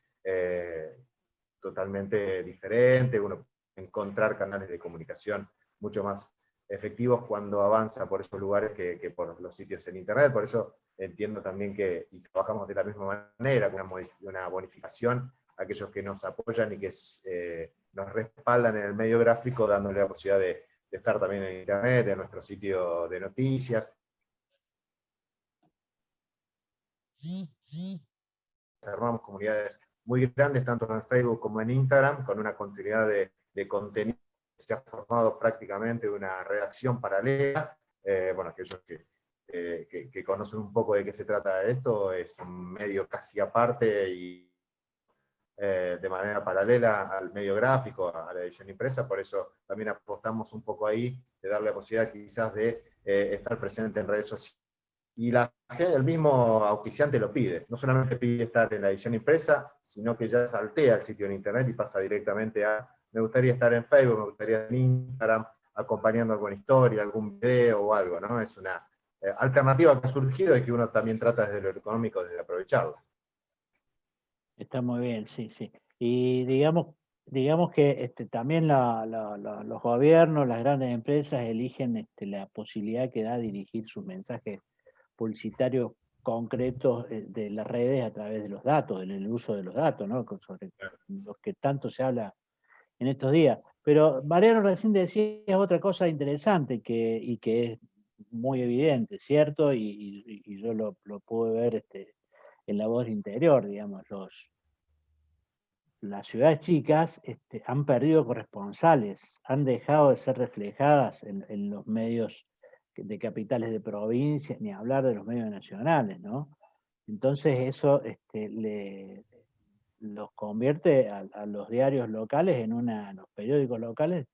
totalmente diferente. Uno puede encontrar canales de comunicación mucho más efectivos cuando avanza por esos lugares que por los sitios en internet. Por eso entiendo también que y trabajamos de la misma manera, con una bonificación a aquellos que nos apoyan y que nos respaldan en el medio gráfico, dándole la posibilidad de estar también en internet, en nuestro sitio de noticias. Armamos comunidades muy grandes, tanto en Facebook como en Instagram, con una continuidad de contenido. Se ha formado prácticamente una redacción paralela. Bueno, aquellos que conocen un poco de qué se trata esto, es un medio casi aparte y de manera paralela al medio gráfico, a la edición impresa. Por eso también apostamos un poco ahí, de darle la posibilidad quizás de estar presente en redes sociales. Y el mismo auspiciante lo pide. No solamente pide estar en la edición impresa, sino que ya saltea el sitio en internet y pasa directamente a, me gustaría estar en Facebook, me gustaría en Instagram, acompañando alguna historia, algún video o algo, ¿no? Es una alternativa que ha surgido y que uno también trata desde lo económico de aprovecharla. Está muy bien, sí, sí. Y digamos que también los gobiernos, las grandes empresas eligen la posibilidad que da dirigir sus mensajes publicitarios concretos de las redes a través de los datos, del uso de los datos, ¿no? Sobre los que tanto se habla en estos días. Pero Mariano recién decía otra cosa interesante y que es muy evidente, ¿cierto? Y yo lo pude ver en la voz interior, digamos, las ciudades chicas han perdido corresponsales, han dejado de ser reflejadas en los medios de capitales de provincia, ni hablar de los medios nacionales, ¿no? Entonces eso los convierte a los diarios locales, a los periódicos locales,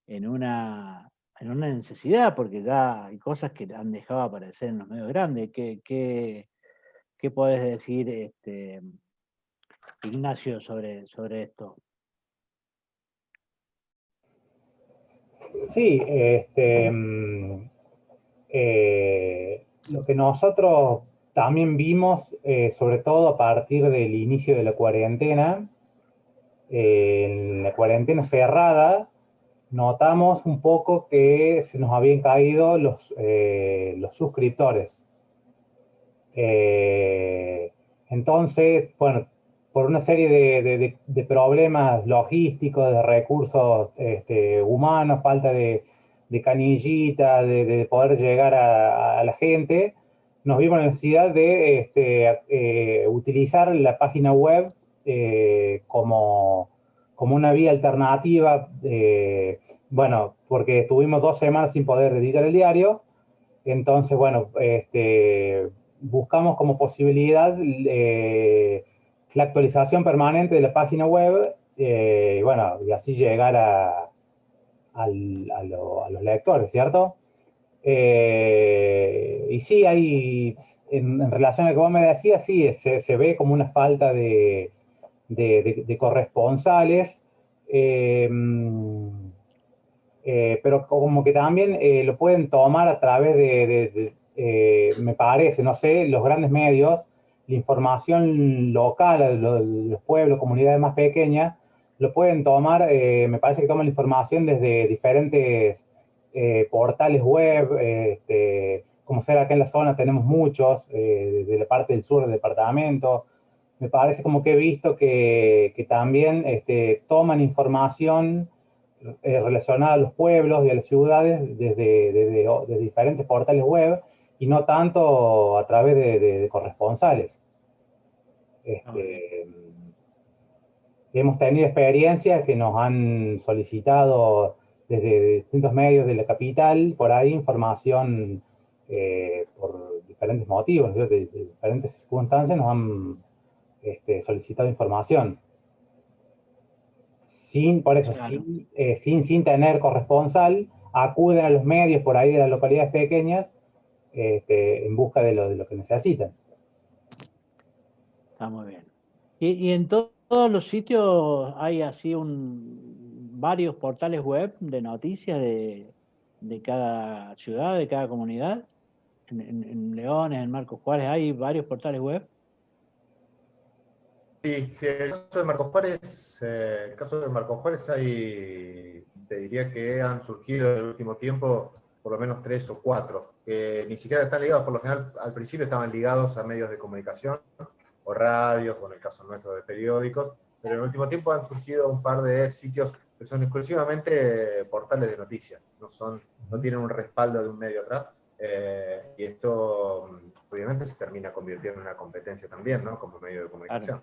en una necesidad, porque ya hay cosas que han dejado de aparecer en los medios grandes. ¿Qué podés decir, Ignacio, sobre esto? Sí, lo que nosotros también vimos, sobre todo a partir del inicio de la cuarentena, en la cuarentena cerrada, notamos un poco que se nos habían caído los suscriptores. Entonces, bueno, por una serie de problemas logísticos, de recursos humanos, falta de canillita, de poder llegar a la gente, nos vimos la necesidad de utilizar la página web como una vía alternativa, bueno, porque estuvimos 2 semanas sin poder editar el diario. Entonces, bueno, buscamos como posibilidad la actualización permanente de la página web, bueno, y así llegar a los lectores, ¿cierto? Y sí, hay, en relación a lo que vos me decías, sí, se ve como una falta de corresponsales, pero como que también lo pueden tomar a través me parece, no sé, los grandes medios, la información local, los pueblos, comunidades más pequeñas, lo pueden tomar, me parece que toman la información desde diferentes portales web, como sea acá en la zona tenemos muchos, de la parte del sur del departamento. Me parece como que he visto que también toman información relacionada a los pueblos y a las ciudades desde diferentes portales web y no tanto a través de corresponsales. Hemos tenido experiencias que nos han solicitado desde distintos medios de la capital, por ahí información por diferentes motivos, ¿no? de diferentes circunstancias nos han solicitado información. Por eso, claro. sin tener corresponsal, acuden a los medios por ahí de las localidades pequeñas en busca de lo que necesitan. Está muy bien. Y entonces todos los sitios hay así varios portales web de noticias de cada ciudad, de cada comunidad. En Leones, en Marcos Juárez, hay varios portales web. Sí, sí, el caso de Marcos Juárez hay, te diría que han surgido en el último tiempo por lo menos 3 o 4, que ni siquiera están ligados, por lo general al principio estaban ligados a medios de comunicación, o radios, o en el caso nuestro de periódicos, pero en el último tiempo han surgido un par de sitios que son exclusivamente portales de noticias, no tienen un respaldo de un medio atrás, y esto obviamente se termina convirtiendo en una competencia también, ¿no? Como medio de comunicación. Claro.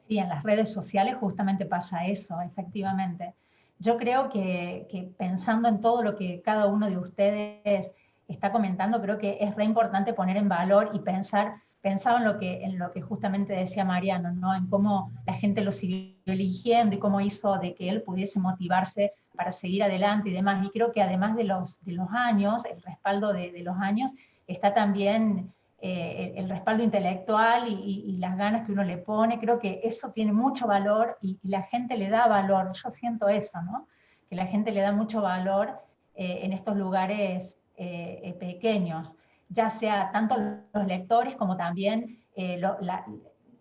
Sí, en las redes sociales justamente pasa eso, efectivamente. Yo creo que pensando en todo lo que cada uno de ustedes está comentando, creo que es re importante poner en valor y pensaba en lo que justamente decía Mariano, ¿no? En cómo la gente lo siguió eligiendo y cómo hizo de que él pudiese motivarse para seguir adelante y demás. Y creo que además de los años, el respaldo de los años, está también el respaldo intelectual y las ganas que uno le pone. Creo que eso tiene mucho valor y la gente le da valor. Yo siento eso, ¿no? Que la gente le da mucho valor en estos lugares pequeños, ya sea tanto los lectores como también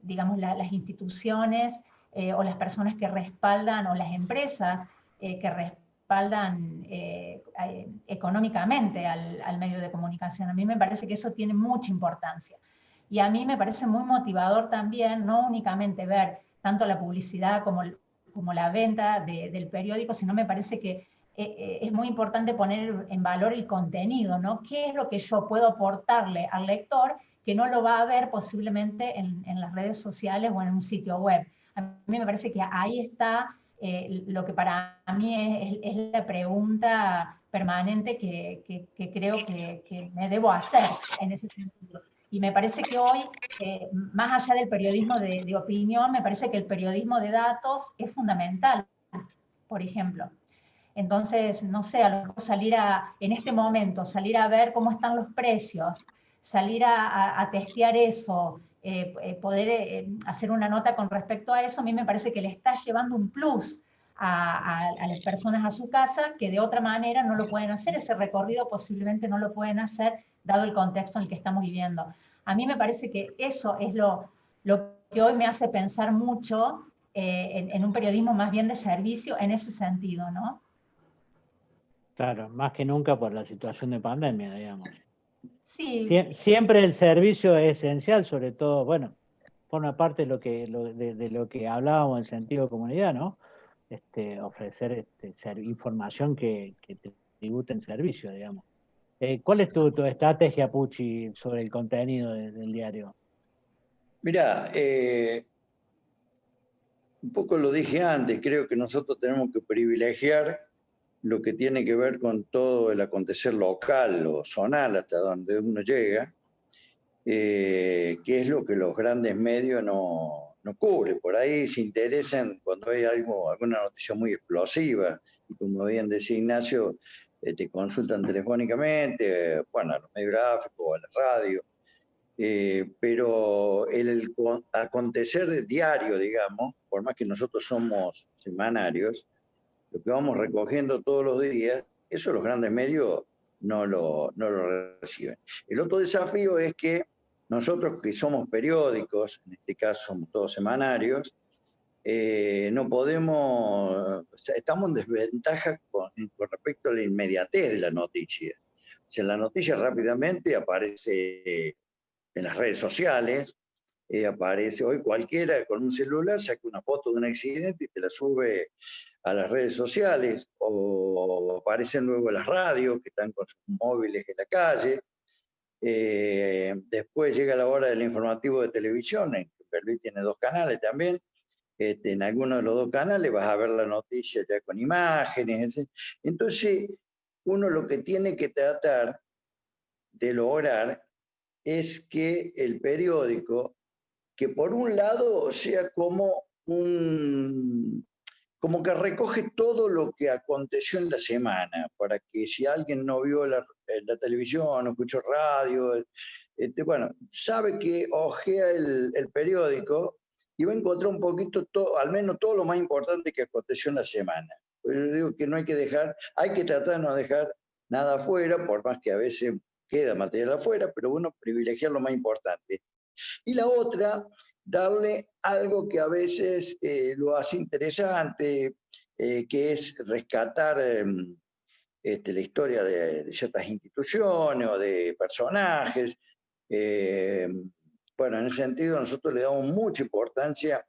digamos, las instituciones o las personas que respaldan o las empresas que respaldan económicamente al medio de comunicación. A mí me parece que eso tiene mucha importancia. Y a mí me parece muy motivador también, no únicamente ver tanto la publicidad como la venta del periódico, sino me parece que es muy importante poner en valor el contenido, ¿no? ¿Qué es lo que yo puedo aportarle al lector que no lo va a ver posiblemente en las redes sociales o en un sitio web? A mí me parece que ahí está lo que para mí es la pregunta permanente que creo que me debo hacer en ese sentido. Y me parece que hoy, más allá del periodismo de opinión, me parece que el periodismo de datos es fundamental, por ejemplo. Entonces, no sé, a lo mejor en este momento, salir a ver cómo están los precios, salir a testear eso, poder hacer una nota con respecto a eso, a mí me parece que le está llevando un plus a las personas a su casa que de otra manera no lo pueden hacer, ese recorrido posiblemente no lo pueden hacer dado el contexto en el que estamos viviendo. A mí me parece que eso es lo que hoy me hace pensar mucho en un periodismo más bien de servicio en ese sentido, ¿no? Claro, más que nunca por la situación de pandemia, digamos. Sí. Siempre el servicio es esencial, sobre todo, bueno, forma parte de lo que hablábamos en sentido de comunidad, ¿no? Ofrecer información que tribute en servicio, digamos. ¿Cuál es tu estrategia, Pucci, sobre el contenido del diario? Mirá, un poco lo dije antes, creo que nosotros tenemos que privilegiar lo que tiene que ver con todo el acontecer local o zonal hasta donde uno llega, que es lo que los grandes medios no cubren. Por ahí se interesan cuando hay alguna noticia muy explosiva, y como bien decía Ignacio, te consultan telefónicamente, bueno, a los medios gráficos, a la radio, pero el acontecer diario, digamos, por más que nosotros somos semanarios, lo que vamos recogiendo todos los días, eso los grandes medios no lo reciben. El otro desafío es que nosotros que somos periódicos, en este caso somos todos semanarios, no podemos, o sea, estamos en desventaja con respecto a la inmediatez de la noticia. O sea, la noticia rápidamente aparece en las redes sociales, aparece hoy cualquiera con un celular, saca una foto de un accidente y te la sube a las redes sociales, o aparecen luego las radios que están con sus móviles en la calle. Después llega la hora del informativo de televisión, en que Berlín tiene 2 canales también. En alguno de los 2 canales vas a ver la noticia ya con imágenes. Entonces, uno lo que tiene que tratar de lograr es que el periódico, que por un lado sea como que recoge todo lo que aconteció en la semana, para que si alguien no vio la televisión, no escuchó radio, bueno, sabe que ojea el periódico y va a encontrar un poquito, todo, al menos todo lo más importante que aconteció en la semana. Pues yo digo que no hay que dejar, hay que tratar de no dejar nada afuera, por más que a veces queda material afuera, pero bueno, privilegiar lo más importante. Y la otra, darle algo que a veces lo hace interesante, que es rescatar la historia de ciertas instituciones o de personajes. Bueno, en ese sentido nosotros le damos mucha importancia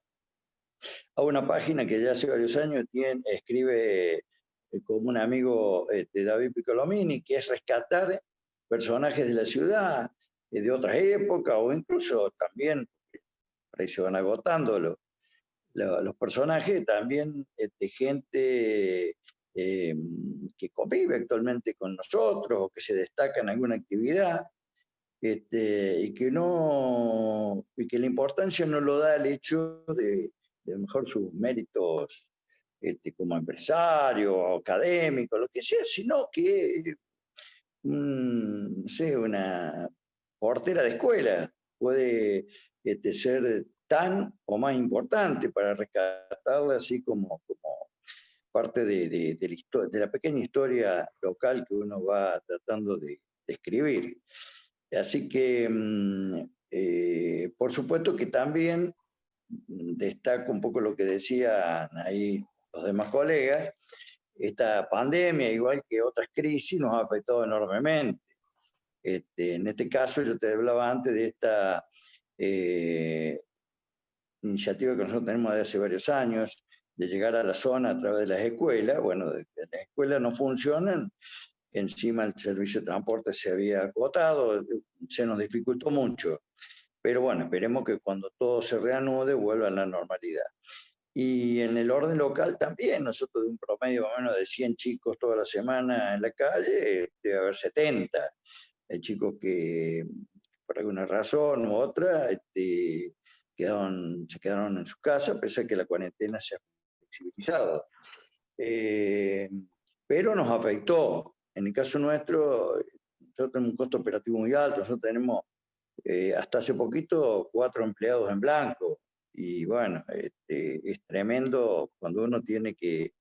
a una página que ya hace varios años escribe como un amigo de David Piccolomini, que es rescatar personajes de la ciudad, de otras épocas, o incluso también, por ahí se van agotando los personajes, también de gente que convive actualmente con nosotros, o que se destaca en alguna actividad, y que la importancia no lo da el hecho de mejor sus méritos como empresario o académico, lo que sea, sino que no sé, una portera de escuela puede ser tan o más importante para rescatarla, así como parte de la pequeña historia local que uno va tratando de escribir. Así que, por supuesto que también destaco un poco lo que decían ahí los demás colegas. Esta pandemia, igual que otras crisis, nos ha afectado enormemente. En este caso, yo te hablaba antes de esta iniciativa que nosotros tenemos desde hace varios años, de llegar a la zona a través de las escuelas. Bueno, las escuelas no funcionan, encima el servicio de transporte se había agotado, se nos dificultó mucho. Pero bueno, esperemos que cuando todo se reanude vuelva a la normalidad. Y en el orden local también, nosotros de un promedio más o menos de 100 chicos toda la semana en la calle, debe haber 70. Hay chicos que por alguna razón u otra se quedaron en su casa, pese a que la cuarentena se ha flexibilizado. Pero nos afectó. En el caso nuestro, nosotros tenemos un costo operativo muy alto, nosotros tenemos hasta hace poquito 4 empleados en blanco. Y bueno, es tremendo cuando uno tiene que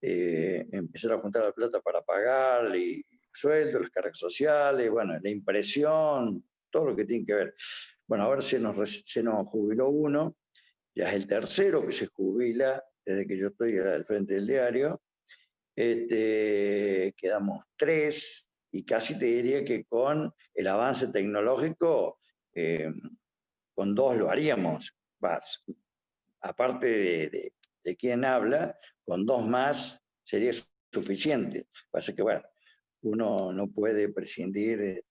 empezar a juntar la plata para pagar y sueldos, las cargas sociales, bueno, la impresión, todo lo que tiene que ver. Bueno, ahora se nos jubiló uno, ya es el tercero que se jubila desde que yo estoy al frente del diario. Quedamos 3, y casi te diría que con el avance tecnológico, con 2 lo haríamos. Aparte de quien habla, con 2 más sería suficiente. Pasa que, bueno, uno no puede prescindir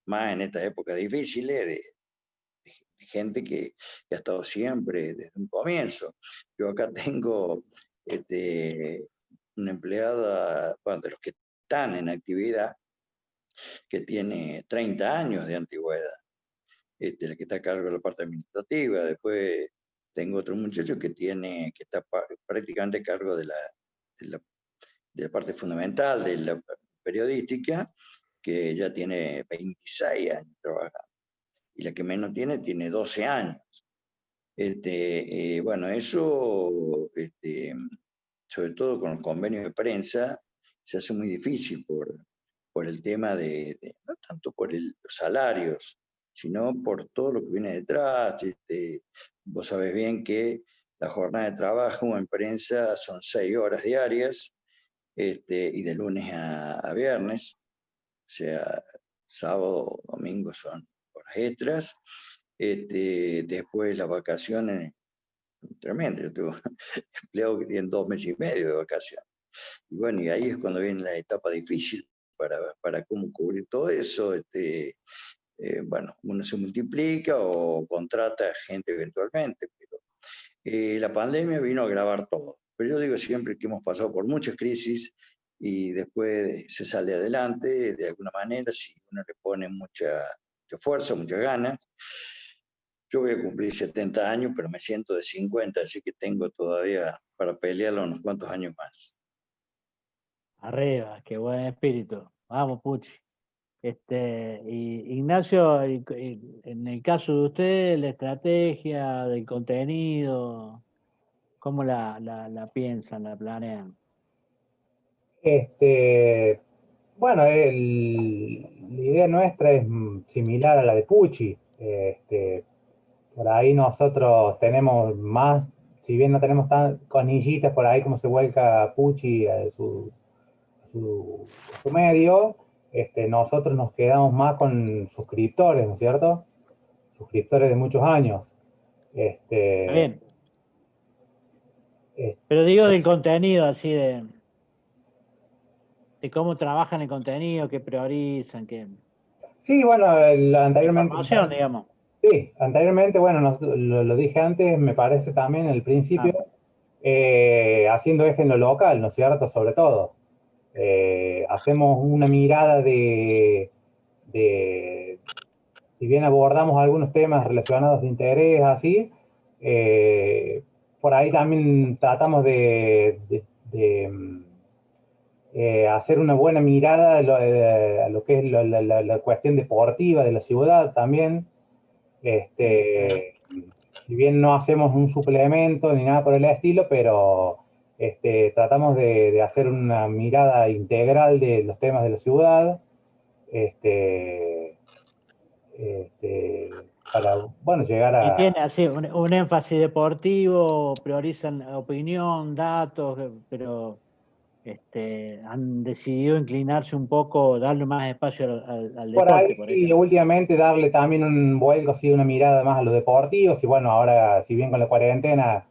más en estas épocas difíciles de gente que ha estado siempre desde un comienzo. Yo acá tengo una empleada, bueno, de los que están en actividad, que tiene 30 años de antigüedad, la que está a cargo de la parte administrativa. Después tengo otro muchacho que está prácticamente a cargo de la parte fundamental de la periodística, que ya tiene 26 años trabajando. Y la que menos tiene 12 años. Bueno, eso, sobre todo con los convenios de prensa, se hace muy difícil por el tema no tanto por los salarios, sino por todo lo que viene detrás. Vos sabés bien que la jornada de trabajo en prensa son 6 horas diarias, y de lunes a viernes, o sea, sábado, domingo son horas extras. Después las vacaciones, tremendo. Yo tengo empleados que tienen 2 meses y medio de vacaciones. Y bueno, y ahí es cuando viene la etapa difícil para cómo cubrir todo eso. Bueno, uno se multiplica o contrata gente eventualmente, pero la pandemia vino a agravar todo. Pero yo digo siempre que hemos pasado por muchas crisis y después se sale adelante de alguna manera si uno le pone mucha fuerza, muchas ganas. Yo voy a cumplir 70 años, pero me siento de 50, así que tengo todavía para pelearlo unos cuantos años más. Arriba, qué buen espíritu. Vamos, Puchi. Ignacio, en el caso de usted, la estrategia del contenido, ¿cómo la piensan, la planean? Bueno, la idea nuestra es similar a la de Pucci. Por ahí nosotros tenemos más, si bien no tenemos tan conillitas por ahí como se vuelca Pucci a su medio, nosotros nos quedamos más con suscriptores, ¿no es cierto? Suscriptores de muchos años. Está bien. Pero digo del contenido, así de cómo trabajan el contenido, qué priorizan, qué Sí, bueno, anteriormente, información, digamos. sí, anteriormente, bueno, lo dije antes, me parece también en el principio, haciendo eje en lo local, ¿no es cierto? Sobre todo. Hacemos una mirada si bien abordamos algunos temas relacionados de interés, así, por ahí también tratamos hacer una buena mirada a lo que es la cuestión deportiva de la ciudad también. Si bien no hacemos un suplemento ni nada por el estilo, pero tratamos de hacer una mirada integral de los temas de la ciudad, para, bueno, llegar Y a... tiene así un énfasis deportivo, priorizan opinión, datos, pero han decidido inclinarse un poco, darle más espacio al Por ahí deporte, por sí, ejemplo. últimamente darle también un vuelco, sí, una mirada más a los deportivos, y bueno, ahora, si bien con la cuarentena,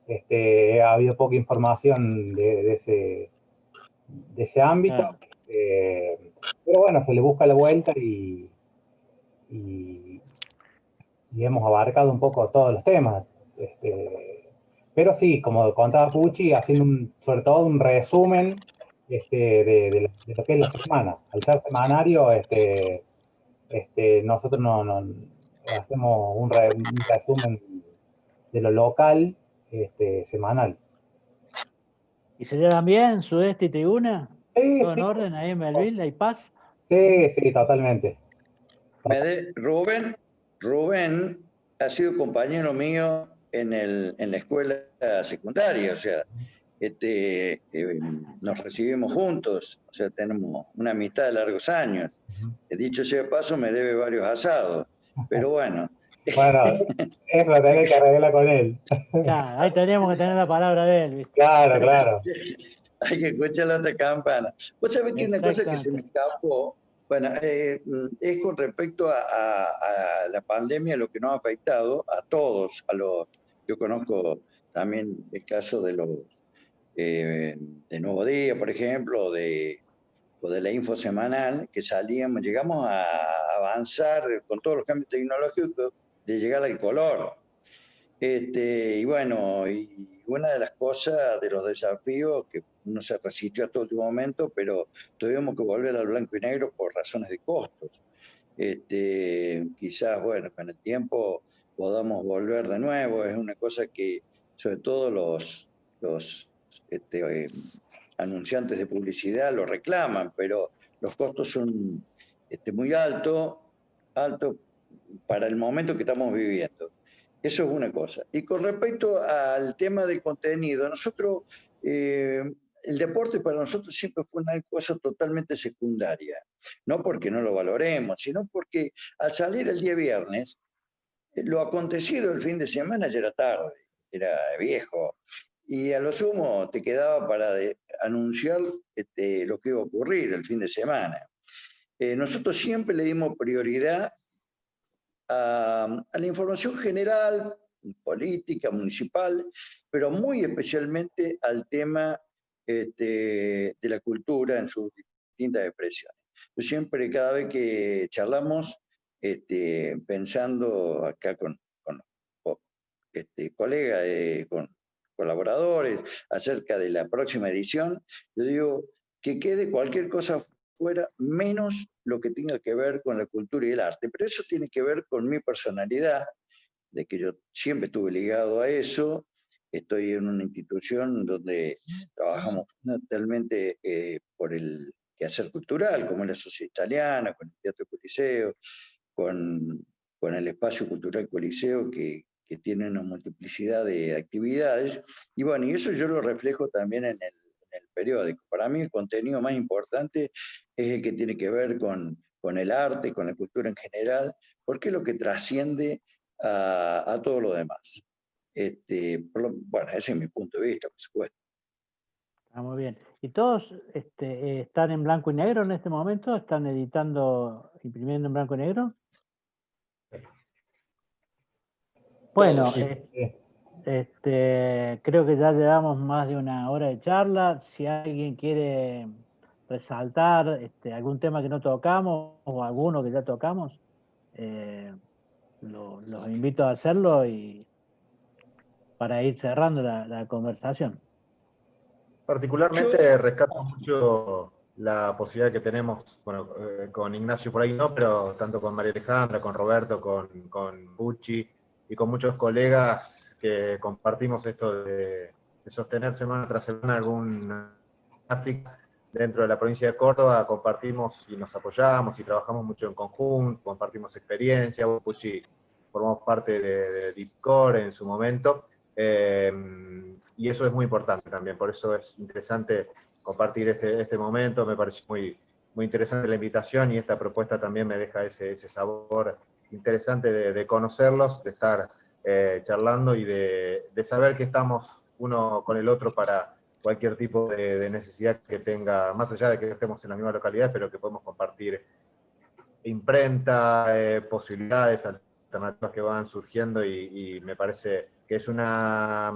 ha habido poca información de ese ámbito, Claro. pero bueno, se le busca la vuelta y hemos abarcado un poco todos los temas. Pero sí, como contaba Pucci, haciendo sobre todo un resumen de lo que es la semana. Al ser semanario, nosotros no hacemos un resumen de lo local semanal. ¿Y se llevan bien, Sudeste y Tribuna? Sí, ¿Todo en sí, orden ahí en Melville? ¿Hay paz? sí, sí, totalmente. Rubén ha sido compañero mío en la escuela secundaria, o sea, nos recibimos juntos, o sea, tenemos una amistad de largos años. Dicho sea de paso, me debe varios asados, pero bueno. Bueno, eso lo tenés que arreglar con él. Claro, ahí teníamos que tener la palabra de él, ¿viste? Claro, claro. Hay que escuchar la otra campana. Vos sabés que una cosa que se me escapó, bueno, es con respecto a la pandemia, lo que nos ha afectado a todos, yo conozco también el caso de los de Nuevo Día, por ejemplo, o de la info semanal, que salíamos, llegamos a avanzar con todos los cambios tecnológicos, de llegar al color. Y bueno, y una de las cosas, de los desafíos, que uno se resistió hasta el último momento, pero tuvimos que volver al blanco y negro por razones de costos. Quizás, bueno, con el tiempo podamos volver de nuevo, es una cosa que sobre todo los anunciantes de publicidad lo reclaman, pero los costos son muy altos para el momento que estamos viviendo. Eso es una cosa. Y con respecto al tema del contenido, nosotros, el deporte para nosotros siempre fue una cosa totalmente secundaria. No porque no lo valoremos, sino porque al salir el día viernes, lo acontecido el fin de semana ya era tarde, era viejo. Y a lo sumo te quedaba para anunciar lo que iba a ocurrir el fin de semana. Nosotros siempre le dimos prioridad a la información general, política, municipal, pero muy especialmente al tema de la cultura en sus distintas expresiones. Yo siempre, cada vez que charlamos, pensando acá con colegas, con colaboradores, acerca de la próxima edición, yo digo que quede cualquier cosa fuera, menos lo que tenga que ver con la cultura y el arte. Pero eso tiene que ver con mi personalidad, de que yo siempre estuve ligado a eso. Estoy en una institución donde trabajamos fundamentalmente por el quehacer cultural, como es la Sociedad Italiana, con el Teatro Coliseo, con el Espacio Cultural Coliseo, que tiene una multiplicidad de actividades. Y bueno, y eso yo lo reflejo también en el periódico. Para mí el contenido más importante es el que tiene que ver con el arte, con la cultura en general, porque es lo que trasciende a todo lo demás. Bueno, ese es mi punto de vista, por supuesto. Está muy bien. ¿Y todos están en blanco y negro en este momento? ¿Están editando, imprimiendo en blanco y negro? Bueno, Sí. creo que ya llevamos más de una hora de charla. Si alguien quiere resaltar algún tema que no tocamos o alguno que ya tocamos, los invito a hacerlo y para ir cerrando la conversación. Particularmente rescato mucho la posibilidad que tenemos, bueno, con Ignacio por ahí no, pero tanto con María Alejandra, con Roberto, con Pucci y con muchos colegas que compartimos esto de sostener semana tras semana alguna gráfica dentro de la provincia de Córdoba, compartimos y nos apoyamos y trabajamos mucho en conjunto, compartimos experiencia. Pucci formamos parte de DIPCOR en su momento. Y eso es muy importante también, por eso es interesante compartir este momento. Me parece muy interesante la invitación y esta propuesta también me deja ese sabor interesante de conocerlos, de estar charlando y de saber que estamos uno con el otro para cualquier tipo de necesidad que tenga, más allá de que estemos en la misma localidad, pero que podemos compartir imprenta, posibilidades, alternativas que van surgiendo y me parece que es una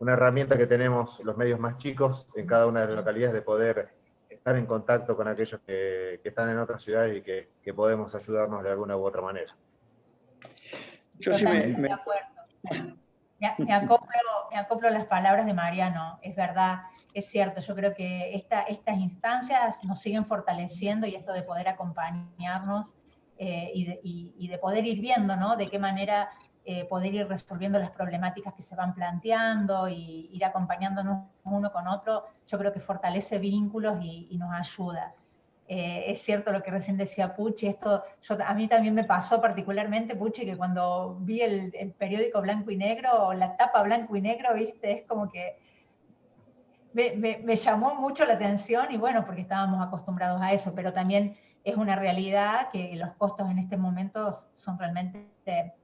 herramienta que tenemos los medios más chicos en cada una de las localidades de poder estar en contacto con aquellos que están en otras ciudades y que podemos ayudarnos de alguna u otra manera. Yo sí de acuerdo. Me acoplo a las palabras de Mariano, es verdad, es cierto, yo creo que estas instancias nos siguen fortaleciendo y esto de poder acompañarnos y de poder ir viendo, ¿no? De qué manera poder ir resolviendo las problemáticas que se van planteando y ir acompañándonos uno con otro, yo creo que fortalece vínculos y nos ayuda. Es cierto lo que recién decía Pucci, a mí también me pasó particularmente, Pucci, que cuando vi el periódico blanco y negro, la tapa blanco y negro, viste, es como que me llamó mucho la atención y bueno, porque estábamos acostumbrados a eso, pero también es una realidad que los costos en este momento son realmente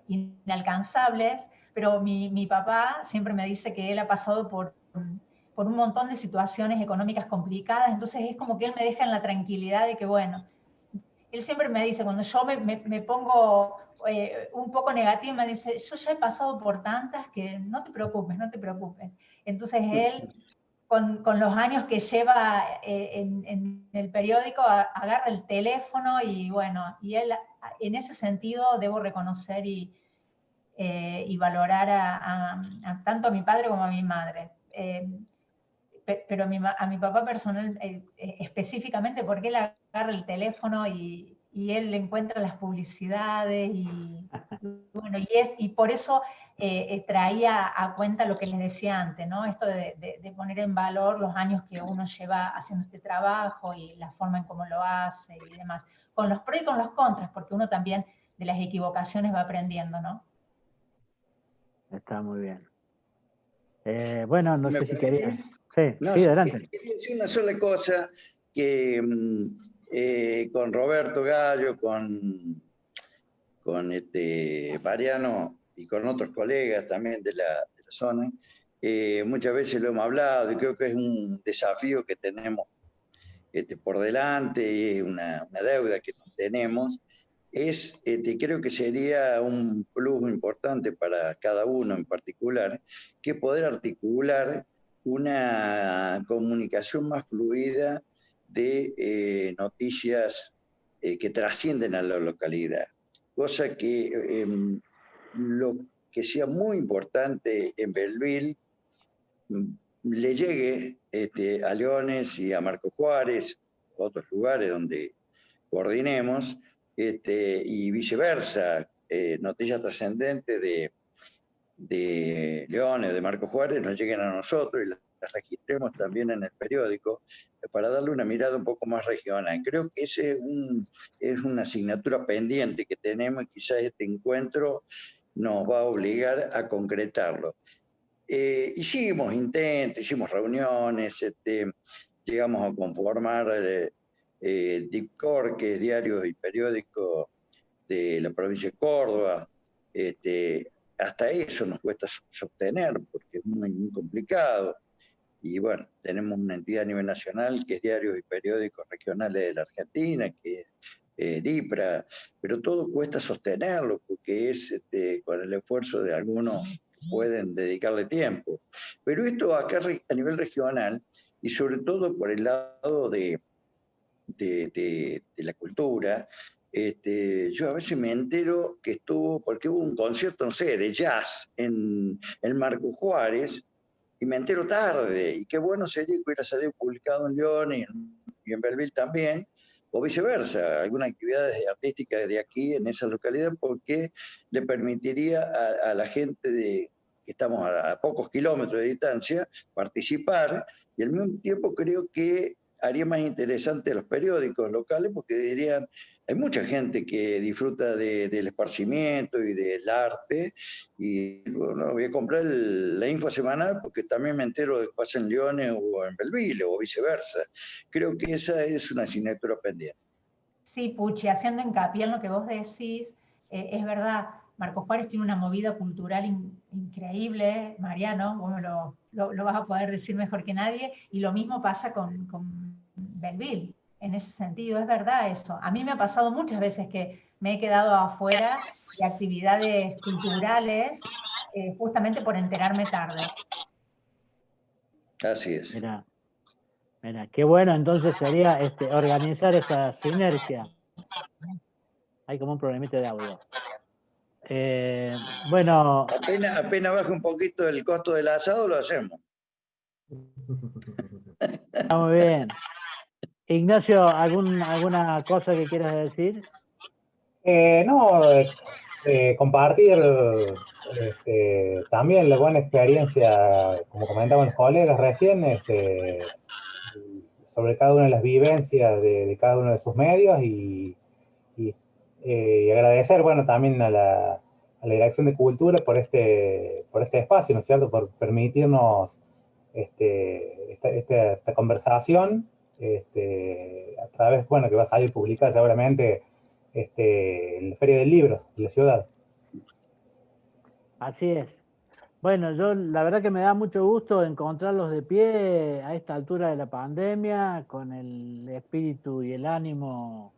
inalcanzables, pero mi papá siempre me dice que él ha pasado por un montón de situaciones económicas complicadas, entonces es como que él me deja en la tranquilidad de que, bueno, él siempre me dice, cuando yo me pongo un poco negativa, me dice, yo ya he pasado por tantas que no te preocupes, no te preocupes. Entonces él, con los años que lleva en el periódico, agarra el teléfono y bueno, y él en ese sentido debo reconocer y valorar tanto a mi padre como a mi madre. Pero a mi papá personal específicamente porque él agarra el teléfono y él encuentra las publicidades bueno, y por eso traía a cuenta lo que les decía antes, ¿no? Esto de poner en valor los años que uno lleva haciendo este trabajo y la forma en cómo lo hace y demás, con los pros y con los contras, porque uno también de las equivocaciones va aprendiendo, ¿no? Está muy bien. Bueno, no sé si querías. Sí, no, sí, adelante. Quería decir una sola cosa, que con Roberto Gallo, con Mariano y con otros colegas también de la zona, muchas veces lo hemos hablado y creo que es un desafío que tenemos por delante, y una deuda que tenemos, creo que sería un plus importante para cada uno en particular, que poder articular una comunicación más fluida de noticias que trascienden a la localidad. Cosa que lo que sea muy importante en Belleville le llegue a Leones y a Marco Juárez, a otros lugares donde coordinemos, y viceversa, noticias trascendentes de Leones, de Marco Juárez, nos lleguen a nosotros y las registremos también en el periódico para darle una mirada un poco más regional. Creo que ese es una asignatura pendiente que tenemos y quizás este encuentro nos va a obligar a concretarlo. Hicimos intentos, hicimos reuniones, llegamos a conformar DIPCOR, que es Diarios y Periódicos de la provincia de Córdoba. Hasta eso nos cuesta sostener porque es muy complicado. Y bueno, tenemos una entidad a nivel nacional que es Diarios y Periódicos Regionales de la Argentina, que es DIPRA, pero todo cuesta sostenerlo porque es con el esfuerzo de algunos que pueden dedicarle tiempo. Pero esto acá a nivel regional, y sobre todo por el lado de la cultura, yo a veces me entero que porque hubo un concierto, no sé, de jazz en el Marco Juárez, y me entero tarde, y qué bueno sería que hubiera salido publicado en León y en Belleville también, o viceversa, alguna actividad artística de aquí, en esa localidad, porque le permitiría a la gente que estamos a pocos kilómetros de distancia participar, y al mismo tiempo creo que haría más interesante a los periódicos locales, porque dirían, hay mucha gente que disfruta del esparcimiento y del arte, y bueno, voy a comprar la info semanal porque también me entero de que pasa en Leones o en Belleville o viceversa. Creo que esa es una asignatura pendiente. Sí, Puchi, haciendo hincapié en lo que vos decís, es verdad, Marco Juárez tiene una movida cultural increíble, Mariano, vos lo vas a poder decir mejor que nadie, y lo mismo pasa con Belleville, en ese sentido, es verdad eso. A mí me ha pasado muchas veces que me he quedado afuera de actividades culturales justamente por enterarme tarde. Así es. Mira, qué bueno entonces sería organizar esa sinergia. Hay como un problemita de audio. Bueno. Apenas baja un poquito el costo del asado, lo hacemos. Está muy bien. Ignacio, ¿alguna cosa que quieras decir? No, compartir también la buena experiencia, como comentaban los colegas recién, sobre cada una de las vivencias de cada uno de sus medios y agradecer, bueno, también a la Dirección de Cultura por este espacio, ¿no es cierto?, por permitirnos esta conversación a través, bueno, que va a salir publicada seguramente en la Feria del Libro de la ciudad. Así es. Bueno, la verdad que me da mucho gusto encontrarlos de pie a esta altura de la pandemia, con el espíritu y el ánimo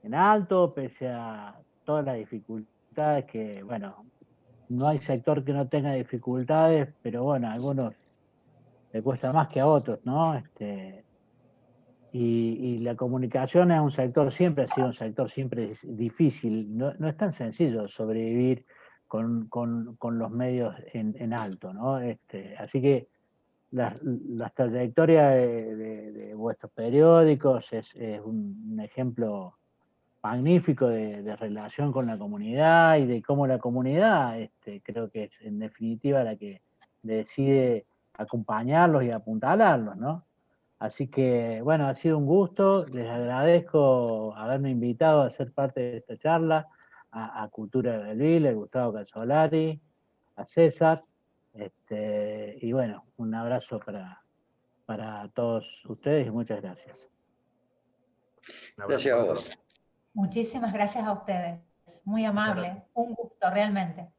en alto, pese a todas las dificultades que, bueno, no hay sector que no tenga dificultades, pero bueno, a algunos le cuesta más que a otros, ¿no? Y la comunicación es un sector, siempre ha sido un sector siempre difícil, no es tan sencillo sobrevivir con los medios en alto, ¿no? Así que las trayectorias de vuestros periódicos es un ejemplo magnífico de relación con la comunidad y de cómo la comunidad creo que es en definitiva la que decide acompañarlos y apuntalarlos, ¿no? Así que, bueno, ha sido un gusto, les agradezco haberme invitado a ser parte de esta charla, a Cultura de Belleville, a Gustavo Calzolari, a César, y bueno, un abrazo para todos ustedes y muchas gracias. Gracias a vos. Muchísimas gracias a ustedes, muy amable, un gusto realmente.